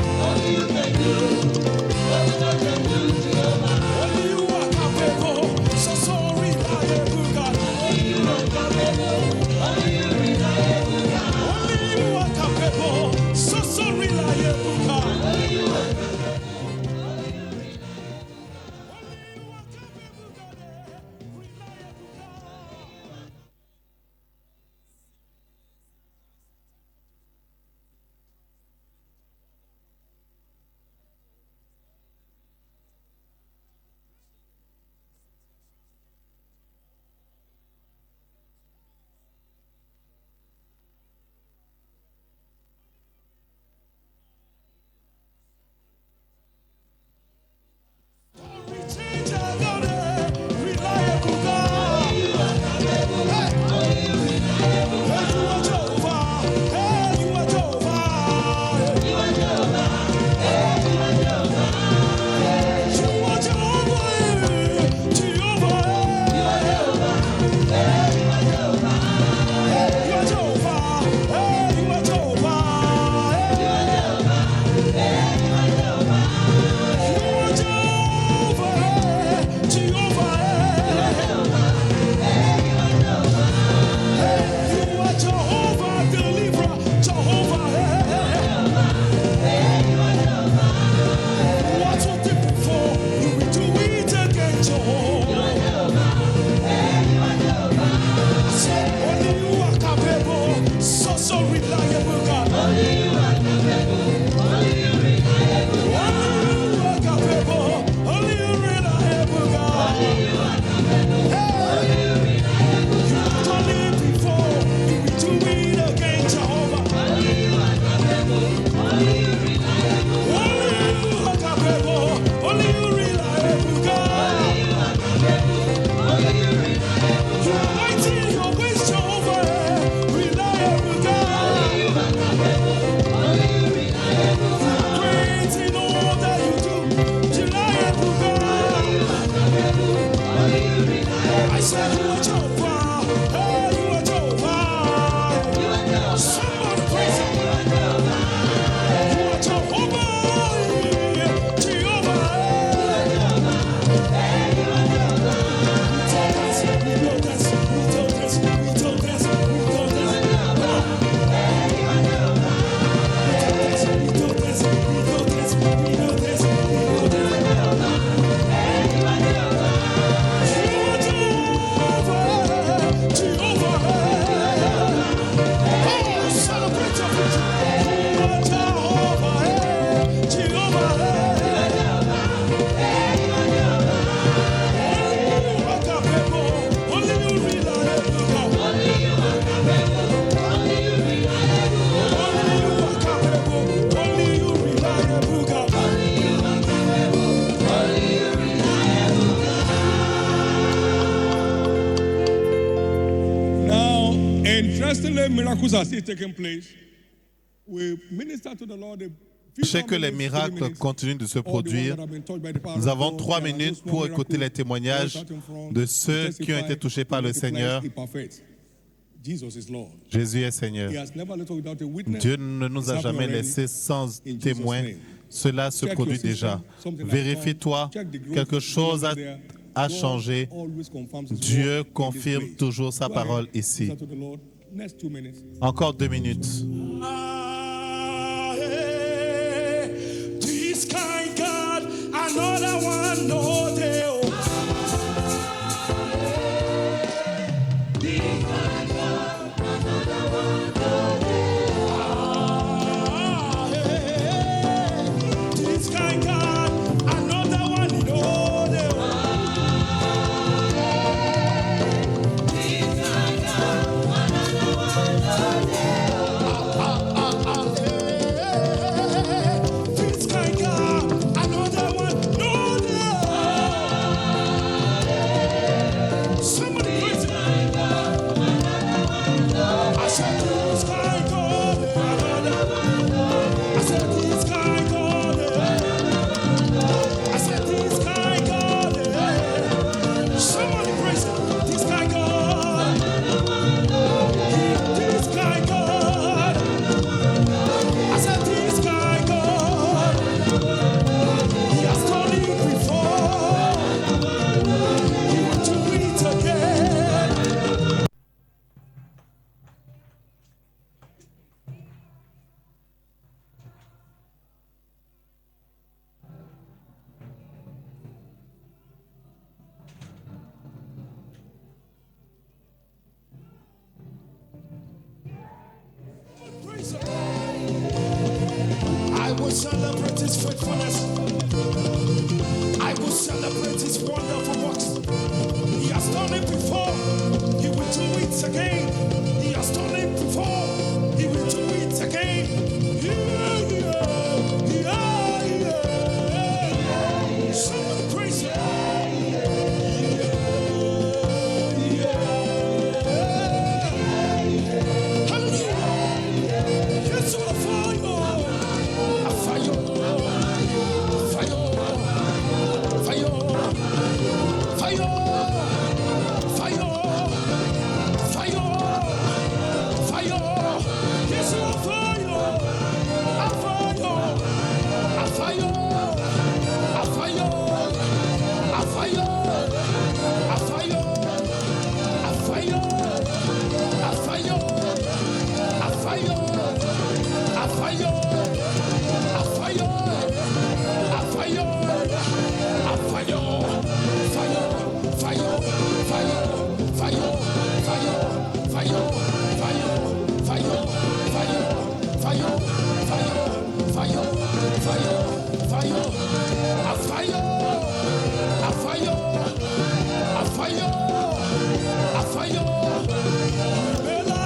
say miracles are still taking place, we minister to the Lord. Je sais que les miracles continuent de se produire. Nous avons 3 minutes pour écouter les témoignages de ceux qui ont été touchés par le Seigneur. Jésus est Seigneur. Dieu ne nous a jamais laissés sans témoin. Cela se produit déjà. Vérifie-toi, quelque chose a changé. Dieu confirme toujours sa parole ici. Encore 2 minutes. This kind God, another one, no day. This kind God, another one, no day. This kind God, another one, no day. Somebody praise Him. I said this kind God, I said this kind God, I said this kind God. Somebody praise Him. This kind God, this kind God. I said this kind God. He has done it before. He will do it again. Praise Him. I will celebrate His faithfulness. I will celebrate His wonderful works. He has done it before. He will do it again. He has done it before. He will do it again. Yeah, yeah, yeah. Somebody praise Him. Hallelujah. Yes, I fire. I fire. Fire. Fire. Fire. Fire. Fire. Fire. Yes, I fire. I fire. I fire. I fire. I fire. I fire. I fire. I fire. I fire. I fire. I fire. I fire. I fire. Fire. Fire. Fire. Fire. Fire. Fire. Fire. Fire. Fire. Fire. Fire. Fire. Fire. I fire. I fire. I fire. I fire. Bella.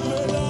Bella.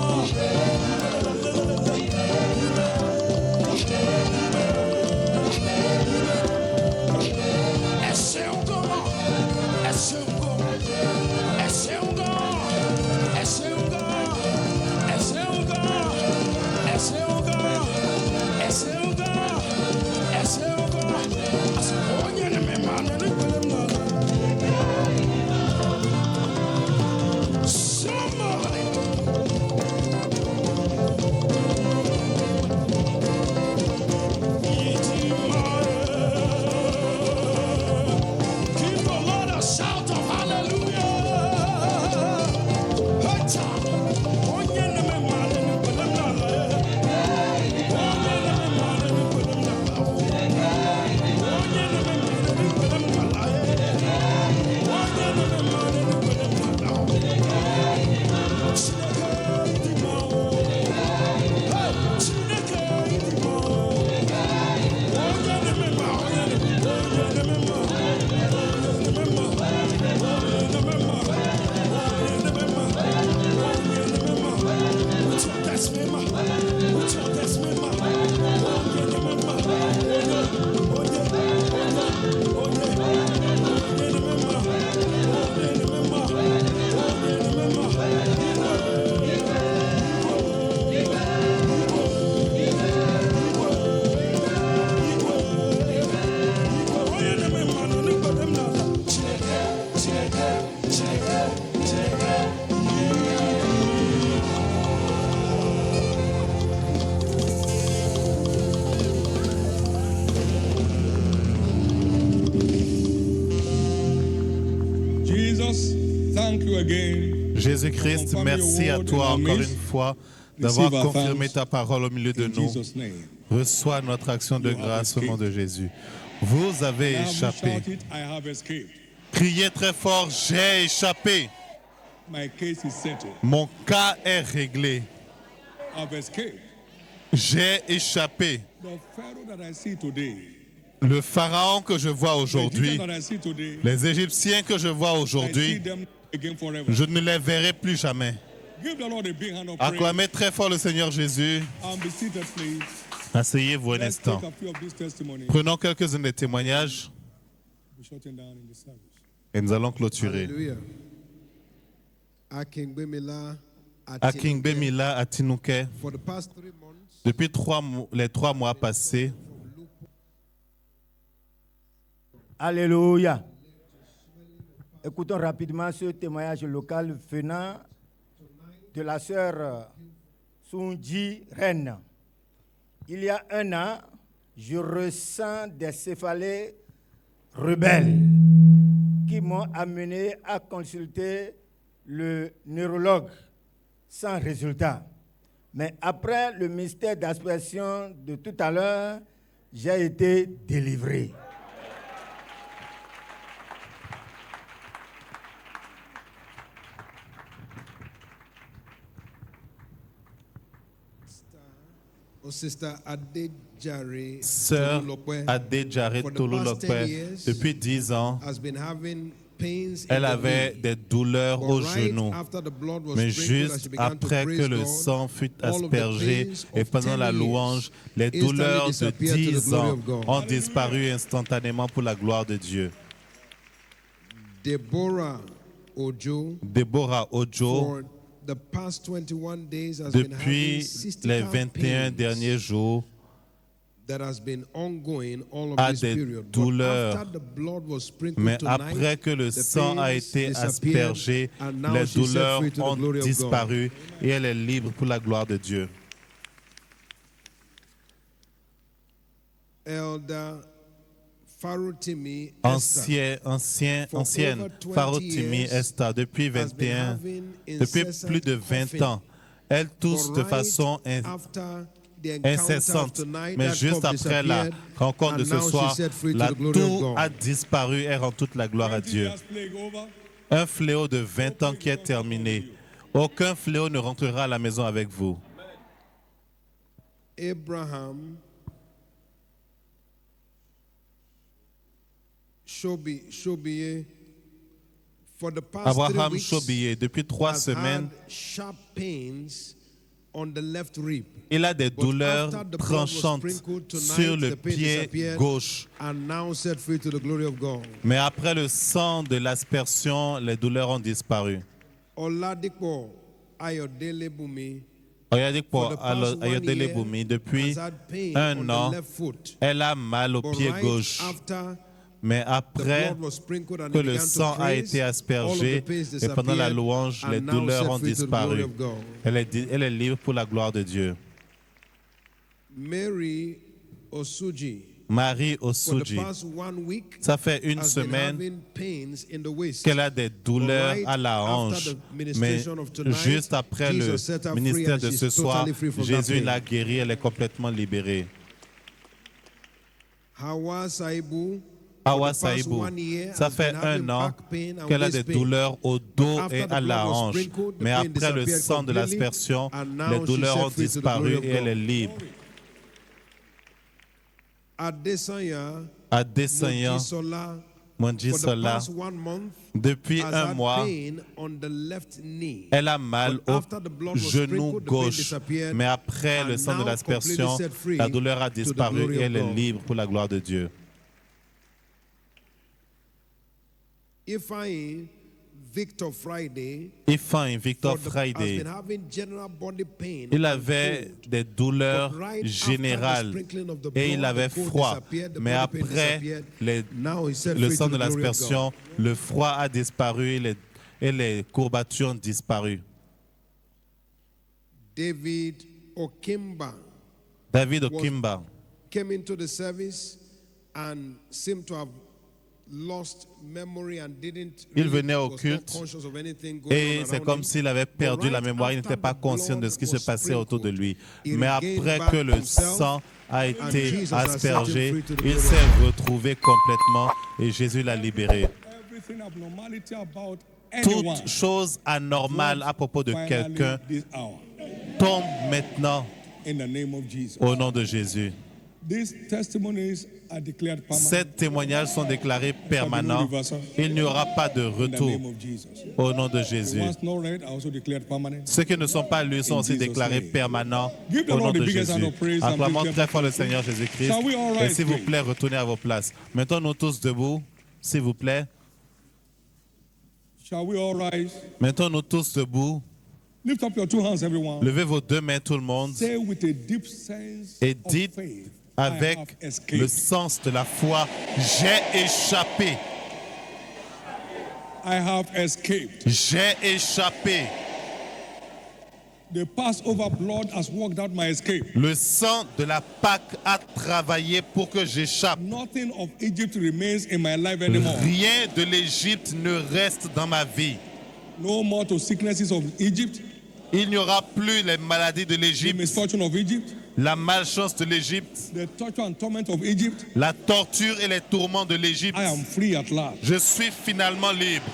thank you again. Jésus-Christ, merci à toi encore une fois d'avoir confirmé ta parole au milieu de In nous. Jesus' name. Reçois notre action de You have grâce au nom escaped. de Jésus. Vous avez Now you échappé. shout it, I have escaped. Criez très fort, j'ai échappé. My case is settled. Mon cas est réglé. I've escaped. J'ai échappé. The Pharaoh that I see today, Le pharaon que je vois the aujourd'hui, Egyptian that I see today, les Égyptiens que je vois I see aujourd'hui, them again forever. je ne les verrai plus jamais. Give the Lord a big hand of praise Acclamez très fort le Seigneur Jésus. and be seated, please. Asseyez-vous un Let's instant. take a few of these testimonies. Prenons quelques-uns des témoignages We're shutting down in the service. et nous allons clôturer. Hallelujah. Akingbemila Aking Bemila à Tinouké, For the past 3 months, depuis les 3 mois passés, Alléluia. Écoutons rapidement ce témoignage local venant de la sœur Sunji Ren. Il y a 1 an, je ressens des céphalées rebelles qui m'ont amené à consulter le neurologue sans résultat. Mais après le mystère d'aspersion de tout à l'heure, j'ai été délivré. Sister Adejare sœur Tolulokwe Adejare For the Tolulokwe, past 10 years, depuis 10 ans, has been having pains elle in the avait knee. des douleurs But au right genou. after the blood was Mais sprinkled, as juste she began to après praise que le God, sang fut all of the aspergé pains et of pendant 10 la years louange, les instantly douleurs de disappeared to the 10 glory ans of God. ont disparu instantanément pour la gloire de Dieu. Deborah Ojo, Déborah Ojo, for the past 21 days, has been having depuis les cystical 21 pains derniers jours, that has been ongoing all of a this des period. But douleurs. after the blood was sprinkled Mais tonight, après que le the sang a pains été disappeared, aspergé, and now les she's set douleurs free to the ont glory of God. disparu et elle est libre pour la gloire de Dieu. Elder Farutimi Esther, Ancienne Farotimi Esther, depuis has been 21, having depuis incessant plus de 20 coughing. ans. Elle tousse But de right façon after the encounter of incessante. tonight, Mais that juste cough après la disappeared, rencontre de and ce now soir, she's set free to la the glory of toux God. a disparu et rend toute la gloire à 20 Dieu. years plague over. Un fléau de 20 ans qui est terminé. Aucun fléau ne rentrera à la maison avec vous. Abraham Shobiye, for the past 3 Abraham weeks, Chobier, depuis 3 has semaines, had sharp pains on the left rib. il a des But douleurs after the blood was tranchantes sprinkled tonight, sur le the pain pied disappeared, gauche. and now set free to the glory of God. Mais après le sang de l'aspersion, les douleurs ont disparu. Oladipo Ayodele Bumi, Regardez for pour the past 1 Ayodele year, Boumi, depuis has had pain 1 on an, the left foot. elle a mal au But pied right gauche. after Mais the après blood was sprinkled and que he le began to sang a praise, été all of aspergé the pains et pendant la disappeared, louange, les and now douleurs set ont free to the glory disparu. of God. Elle est libre pour la gloire de Dieu. Mary Osuji, Marie for the Osuji, past 1 week, ça fait 1 has been semaine having pains in the waist. qu'elle a des douleurs Right à la after hanche. the Mais ministration of tonight, juste après le Jesus set her free ministère and de she's ce soir, totally free from that Jésus pain. l'a guérie, elle est complètement libérée. Hawa Saibu, Awa for the past Saïbou, 1 year, ça has fait been having 1 an back pain and qu'elle a des waist pain. douleurs au dos But et after à the la blood was hanche. sprinkled, the Mais pain après le disappeared sang de completely, l'aspersion, and now les she's douleurs set ont free to the disparu glory of et elle est God. libre. Adesanya Adesanya Mojisola, Mondji for the Sola, past 1 month, depuis has 1 had mois, pain on the left knee. elle a mal But au after the blood was genou sprinkled, the pain gauche. disappeared, Mais après le and sang de now l'aspersion, completely set free la douleur a to the disparu glory et of elle est God. libre pour la gloire de Dieu. Ifeanyi Victor Friday, Ifan Victor has Friday, been having general body pain il and avait cold. des douleurs But right générales after the sprinkling of the et il blood, avait the cold froid. disappeared, the Mais body pain après disappeared. les- Now he's set le free sang to de the glory of l'aspersion, God. le froid a disparu et les courbatures ont disparu. David Okimba David Okimba, came into the service and seemed to have lost memory and didn't Il venait au was not culte conscious of anything going et on c'est around comme him. s'il avait perdu But la right mémoire, il after n'était pas the conscient de ce qui se blood passait was autour de lui. sprinkled, Mais he après regained que back le himself, sang a été Jesus has set him aspergé, free to the il glory s'est retrouvé complètement et Jésus l'a libéré. Everything abnormality about anyone Toute chose anormale à propos de finally quelqu'un this hour tombe maintenant in the name of Jesus. au nom de Jésus. These testimonies are declared Ces permanent témoignages sont déclarés permanents. Il n'y aura pas de in the retour name of Jesus. au nom de The Jésus. ones not read are also declared permanent. Ceux qui ne sont pas lus sont aussi Jesus' déclarés name. permanents Give the au nom Lord the de biggest hand Jésus. of praise and Acclamons give très them fort le praise. Seigneur Jésus-Christ. Shall we all Et rise, s'il vous please? plaît, retournez à vos places. Mettons-nous tous debout, s'il vous plaît. Shall we all rise? Mettons-nous tous debout. Lift up your two hands, everyone. Levez vos deux mains, tout le monde. Say with a deep sense Et of dites faith, avec I have le escaped. sens de la foi, j'ai échappé. I have escaped. J'ai échappé. The Passover blood has worked out my escape. Le sang de la Pâque a travaillé pour que j'échappe. Nothing of Egypt remains in my life anymore. Rien de l'Égypte ne reste dans ma vie. No more to sicknesses of Egypt, Il n'y aura plus les maladies de the l'Égypte, misfortune of Egypt, la malchance de l'Égypte, the torture and torment of Egypt. la torture et les tourments de l'Égypte. I am free at last. Je suis finalement libre.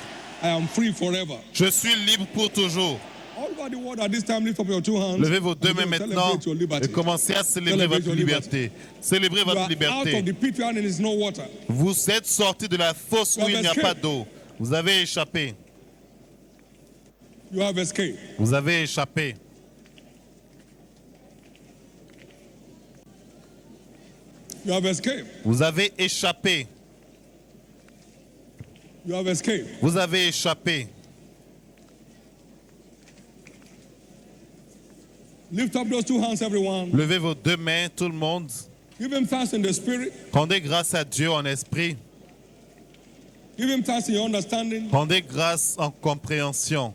I am free forever. Je suis libre pour toujours. All over the world at this time, lift up your two hands. Levez vos deux and mains begin to maintenant celebrate your liberty. et commencez à célébrer Celebrate votre your liberty. liberté. Célébrez You votre are out of liberté. the pit where there is no water. Vous êtes sorti de la fosse où You il have n'y a pas escaped. d'eau. Vous avez échappé. You have escaped. Vous avez échappé. You have escaped. Vous avez échappé. You have escaped. Vous avez échappé. Lift up those two hands, everyone. Levez vos deux mains, tout le monde. Give him thanks in the spirit. Rendez grâce à Dieu en esprit. Give him thanks in your understanding. Rendez grâce en compréhension.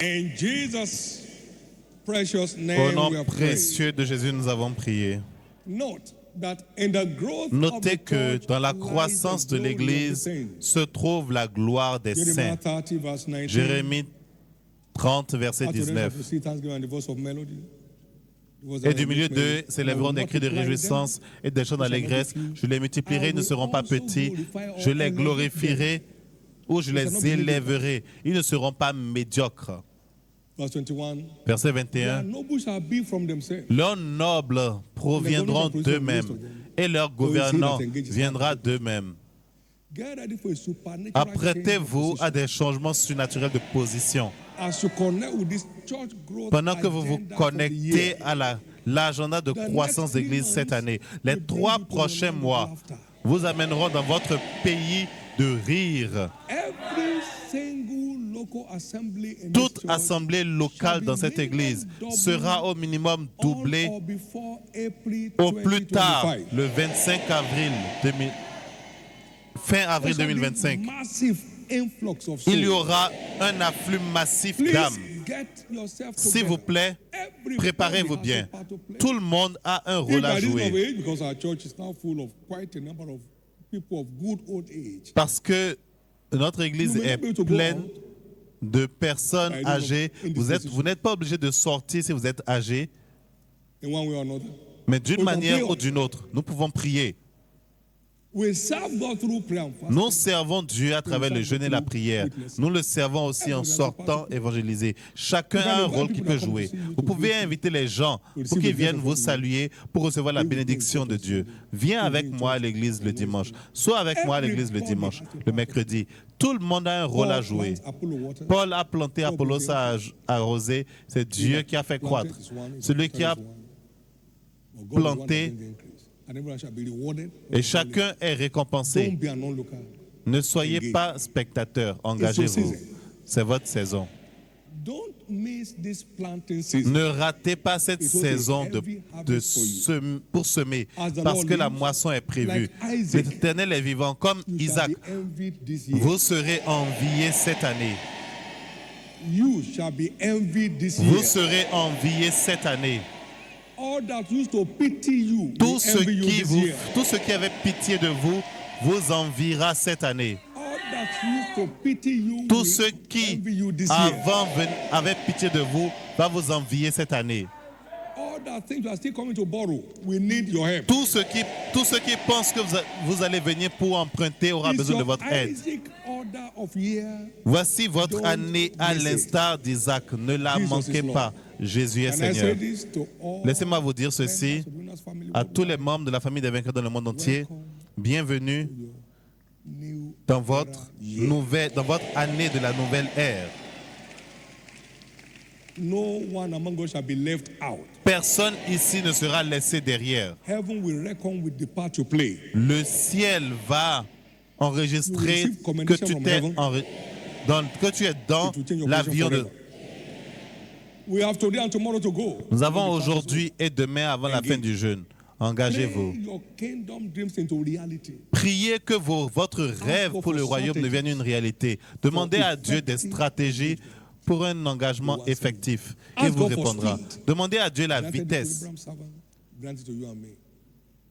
In Jesus' precious Au name, nom we are praying. précieux de Jésus, nous avons prié. Note that in the growth of Notez the que church dans la lies the croissance de glory of the l'Église saints. se trouve la gloire des Jeremiah saints. 30, verse 19. Jérémie 30, verset At the end of 19. the sea, thanksgiving and the voice of melody. Et du milieu d'eux s'élèveront des cris de réjouissance et des chants d'allégresse. Je les multiplierai, ils ne seront pas petits. Je les glorifierai ou je les élèverai. Ils ne seront pas médiocres. Verse 21. Verset Their 21. nobles shall be from themselves. Leurs nobles proviendront d'eux-mêmes et leur gouvernant viendra d'eux-mêmes. Get ready for a supernatural Apprêtez-vous change à of des changements surnaturels de position. position. As you connect with this church growth Pendant que vous vous agenda for the connectez year, à l'agenda de croissance d'église cette année, les 3 prochains mois vous amèneront dans votre pays de rire. every single local assembly in this Toute church assemblée locale dans cette église sera au minimum doublée on or before April au plus tard 2025. le 25 avril 2000, fin avril There shall be 2025. massive influx of Il y souls. aura un afflux massif Please d'âmes. get yourself S'il vous together. plaît, Everybody préparez-vous has bien. a part to play. Tout le monde a un If rôle à by this time of jouer. age, because our church is now full of quite a number of people of good old age. Parce que notre église You may est not be able to go pleine out. de personnes I don't âgées. know, Vous n'êtes pas obligé de sortir si vous êtes âgé, In one way or another. mais d'une We can manière pray. ou d'une autre, nous pouvons prier. We serve God through prayer and fasting. Nous servons Dieu à travers le jeûne et la prière. Nous le servons aussi en sortant évangéliser. Chacun a un rôle qu'il peut jouer. Vous pouvez inviter les gens pour qu'ils viennent vous saluer, pour recevoir la bénédiction de Dieu. Viens avec moi à l'église le dimanche. Sois avec moi à l'église le dimanche, le mercredi. Tout le monde a un rôle à jouer. Paul a planté, Apollos a arrosé. C'est Dieu qui a fait croître. Celui qui a planté, et chacun est récompensé. Don't be an onlooker. Ne soyez pas spectateurs, engagez-vous. C'est votre saison. Don't miss this planting season. Ne ratez pas cette saison pour semer, parce que la moisson est prévue. L'Éternel est vivant comme You shall Isaac. be envied this year. Vous serez enviés cette année. You shall be envied this Vous year. serez enviés cette année. All that used to pity you, Tout will ce envy you qui this year. tout ce qui avait pitié de vous, vous enviera cette année. All that used to pity you, Tous will ceux qui envy you this year. avant avaient pitié de vous, va vous envier cette année. All that things you are still coming to borrow, we need your help. Tous ceux qui pensent que vous allez venir pour emprunter aura It's besoin de your votre aide. Isaac order of year. Voici votre Don't année à miss it. l'instar d'Isaac. Ne la Jesus manquez is Lord. pas. Jésus est And I say Seigneur. this to all Laissez-moi vous dire ceci members of Winners Family à tous les membres de la famille des vainqueurs dans le monde entier. Bienvenue new dans votre année de la nouvelle ère. No one among us shall be left out. Personne ici ne sera laissé derrière. Heaven will reckon with the part you play. Le ciel va enregistrer You receive que commendation tu from t'es heaven. que tu es dans It will change your l'avion position de... forever. We have today and tomorrow to go. Nous avons aujourd'hui et demain avant la fin du jeûne. Engagez-vous. Pray your kingdom dreams into reality. Priez que votre rêve pour le royaume devienne une réalité. Demandez à Dieu des stratégies pour un engagement effectif. Il vous répondra. Demandez à Dieu la Granted to vitesse. Abraham's servant, granted to you and me.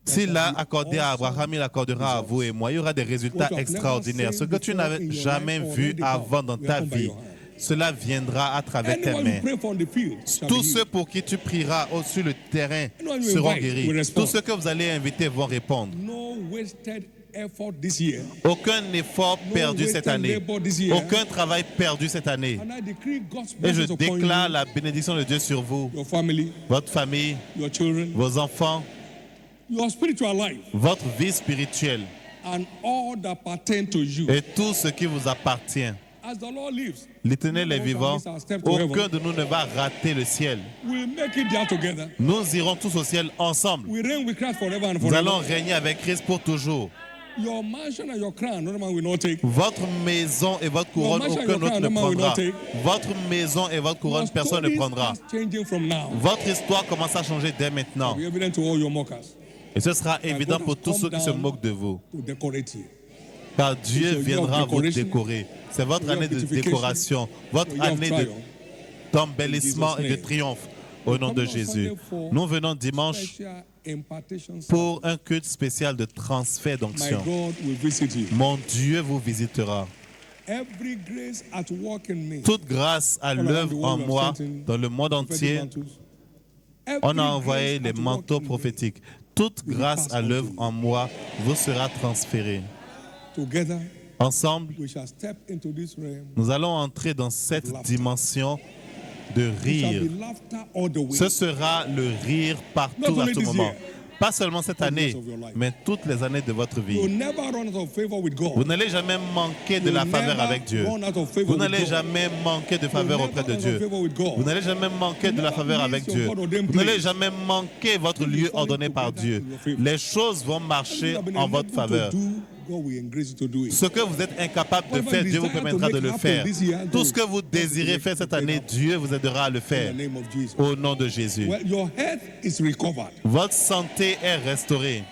S'il l'a accordé à Abraham, il l'accordera à vous et moi. Il y aura des résultats extraordinaires. Ce que tu n'avais jamais vu avant dans ta vie, cela viendra à travers tes Anyone you mains. pray for on the field shall be Tous healed. ceux pour qui tu prieras sur le terrain Anyone you seront invite will guéris. respond. Tous ceux que vous allez inviter vont répondre. No wasted effort this year. Aucun effort perdu cette année. labor this year. Aucun travail perdu cette année. And I decree God's Et je blessings upon déclare you, la bénédiction de Dieu sur vous, your family, votre famille, your children, vos enfants, your spiritual life, votre vie spirituelle and all that pertain to you. et tout ce qui vous appartient. As the Lord lives, L'Éternel est none of us vivant. shall miss our step to Aucun heaven. de nous ne va rater le ciel. We'll make it there together. Nous irons tous au ciel ensemble. We reign with Christ forever and Nous allons forever. régner avec Christ pour toujours. Your mansion and your crown, no man will not take. Votre maison et votre couronne, mansion, aucun your autre crown, ne no man will prendra. not take. Votre maison et votre couronne, Your personne ne stories prendra. are changing from now. Votre histoire commence à changer dès maintenant. Be evident to all your mockers Et ce sera évident pour tous ceux qui se moquent de vous. to decorate you. Car Dieu It's your year viendra of vous decoration. décorer. C'est votre Your year année of de beautification. décoration, votre Your year of année triumph. d'embellissement In et de Jesus' name. triomphe au nom de Jésus. Nous venons dimanche Special impartation pour un culte spécial de transfert My d'onction. God will visit you. Mon Dieu vous visitera. Every grace at work in me. Toute grâce à l'œuvre en moi, dans le monde entier, on a envoyé les manteaux prophétiques. Toute grâce à l'œuvre en moi vous sera transférée. Together, Ensemble, we shall step into this realm. nous allons entrer dans cette dimension de There shall rire. be laughter all the way. Ce sera le rire partout Not à only tout this moment. year. Pas seulement cette All the année, days of your life. mais toutes les années de votre You'll vie. never run out of favor with God. Vous n'allez jamais manquer de You'll la faveur never avec Dieu. run out of favor Vous with n'allez God. jamais manquer de faveur You'll auprès de never run out Dieu. of favor with God. Vous n'allez jamais manquer de la faveur avec Dieu. Vous n'allez jamais manquer votre lieu ordonné par Dieu. Les choses vont marcher en votre faveur. Ce que vous êtes incapable de faire, Dieu vous permettra de le faire. Tout ce que vous désirez faire cette année, Dieu vous aidera à le faire. Au nom de Jésus. Well, your health is recovered. Votre santé est restaurée.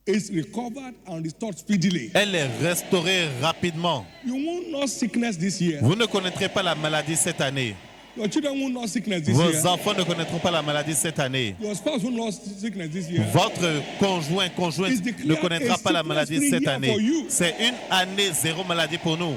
It's recovered and restored speedily. Elle est restaurée rapidement. You won't know sickness this year. Vous ne connaîtrez pas la maladie cette année. Your children won't know sickness this Vos year. enfants ne connaîtront pas la maladie cette année. Your spouse won't know sickness this year. Votre conjointe ne connaîtra pas la maladie cette année. C'est une année zéro maladie pour nous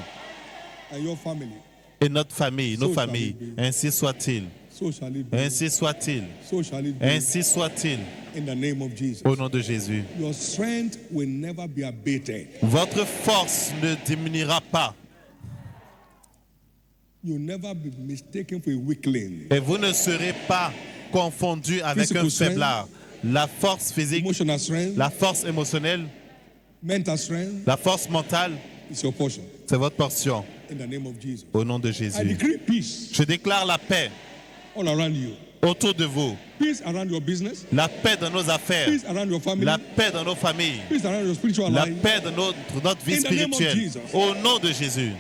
And your family. et notre famille, nos familles. Ainsi soit-il. So shall it be. Ainsi soit-il. So shall it be. Ainsi soit-il. In the name of Jesus. Au nom de Jésus. Your strength will never be abated. Votre force ne diminuera pas You'll never be mistaken for a weakling. et vous ne serez pas confondu avec un Physical strength. faiblard. La force physique, Emotional strength, la force émotionnelle, mental strength la force mentale, is your portion. c'est votre portion. In the name of Jesus. Au nom de I Jésus. decree peace Je déclare la paix all around you. autour de vous, Peace around your business. la paix dans nos affaires, Peace around your family. la paix dans nos familles, Peace around your spiritual la life. paix dans notre vie In the name of spirituelle. Jesus. Au nom de Jésus.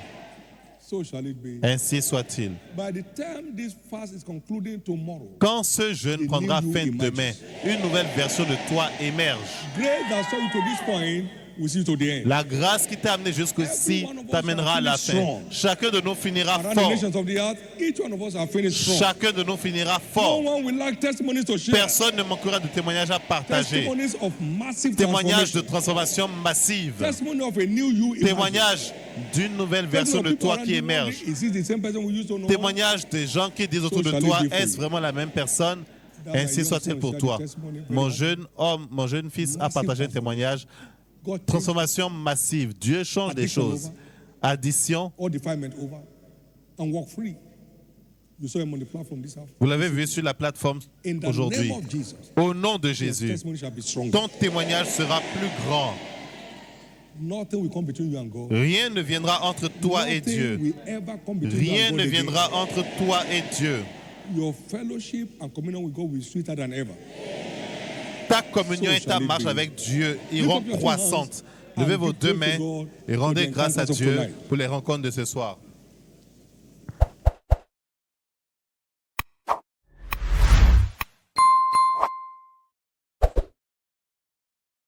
So shall it be. Ainsi soit-il. By the time this fast is concluding tomorrow, Quand ce jeûne prendra fin demain, une nouvelle version de toi émerge. grace that saw you to this point will see you to the end. La grâce qui t'a amené jusqu'ici t'amènera à la fin. Chacun de nous finira Around the fort. nations of the earth, each one of us are finished strong. Chacun de nous finira No fort. one will lack testimonies to share. Personne ne manquera de témoignages à partager. Testimonies of massive Témoignages de transformation. transformation massive. Testimony of a new you. Témoignages d'une nouvelle version de toi qui émerge. Is it the same person we used to know? Témoignages des gens qui disent autour de toi, est-ce vraiment la même personne? Ainsi soit-il pour toi. Mon jeune homme, mon jeune fils a partagé un témoignage. God takes Transformation massive. Dieu change des choses. Addition. all defilement over and walk free. You saw him on the platform this afternoon. Vous l'avez vu sur la plateforme In the aujourd'hui. name of Jesus, Au nom de your Jésus, testimony shall be stronger. ton témoignage sera plus grand. Nothing will come between you and God. Rien ne viendra entre toi et Nothing Dieu. will ever come between you Rien and ne God viendra entre toi et Dieu. again. Your fellowship and communion with God will be sweeter than ever. Ta communion et ta marche avec Dieu iront croissantes. Levez vos deux mains et rendez grâce à Dieu pour les rencontres de ce soir.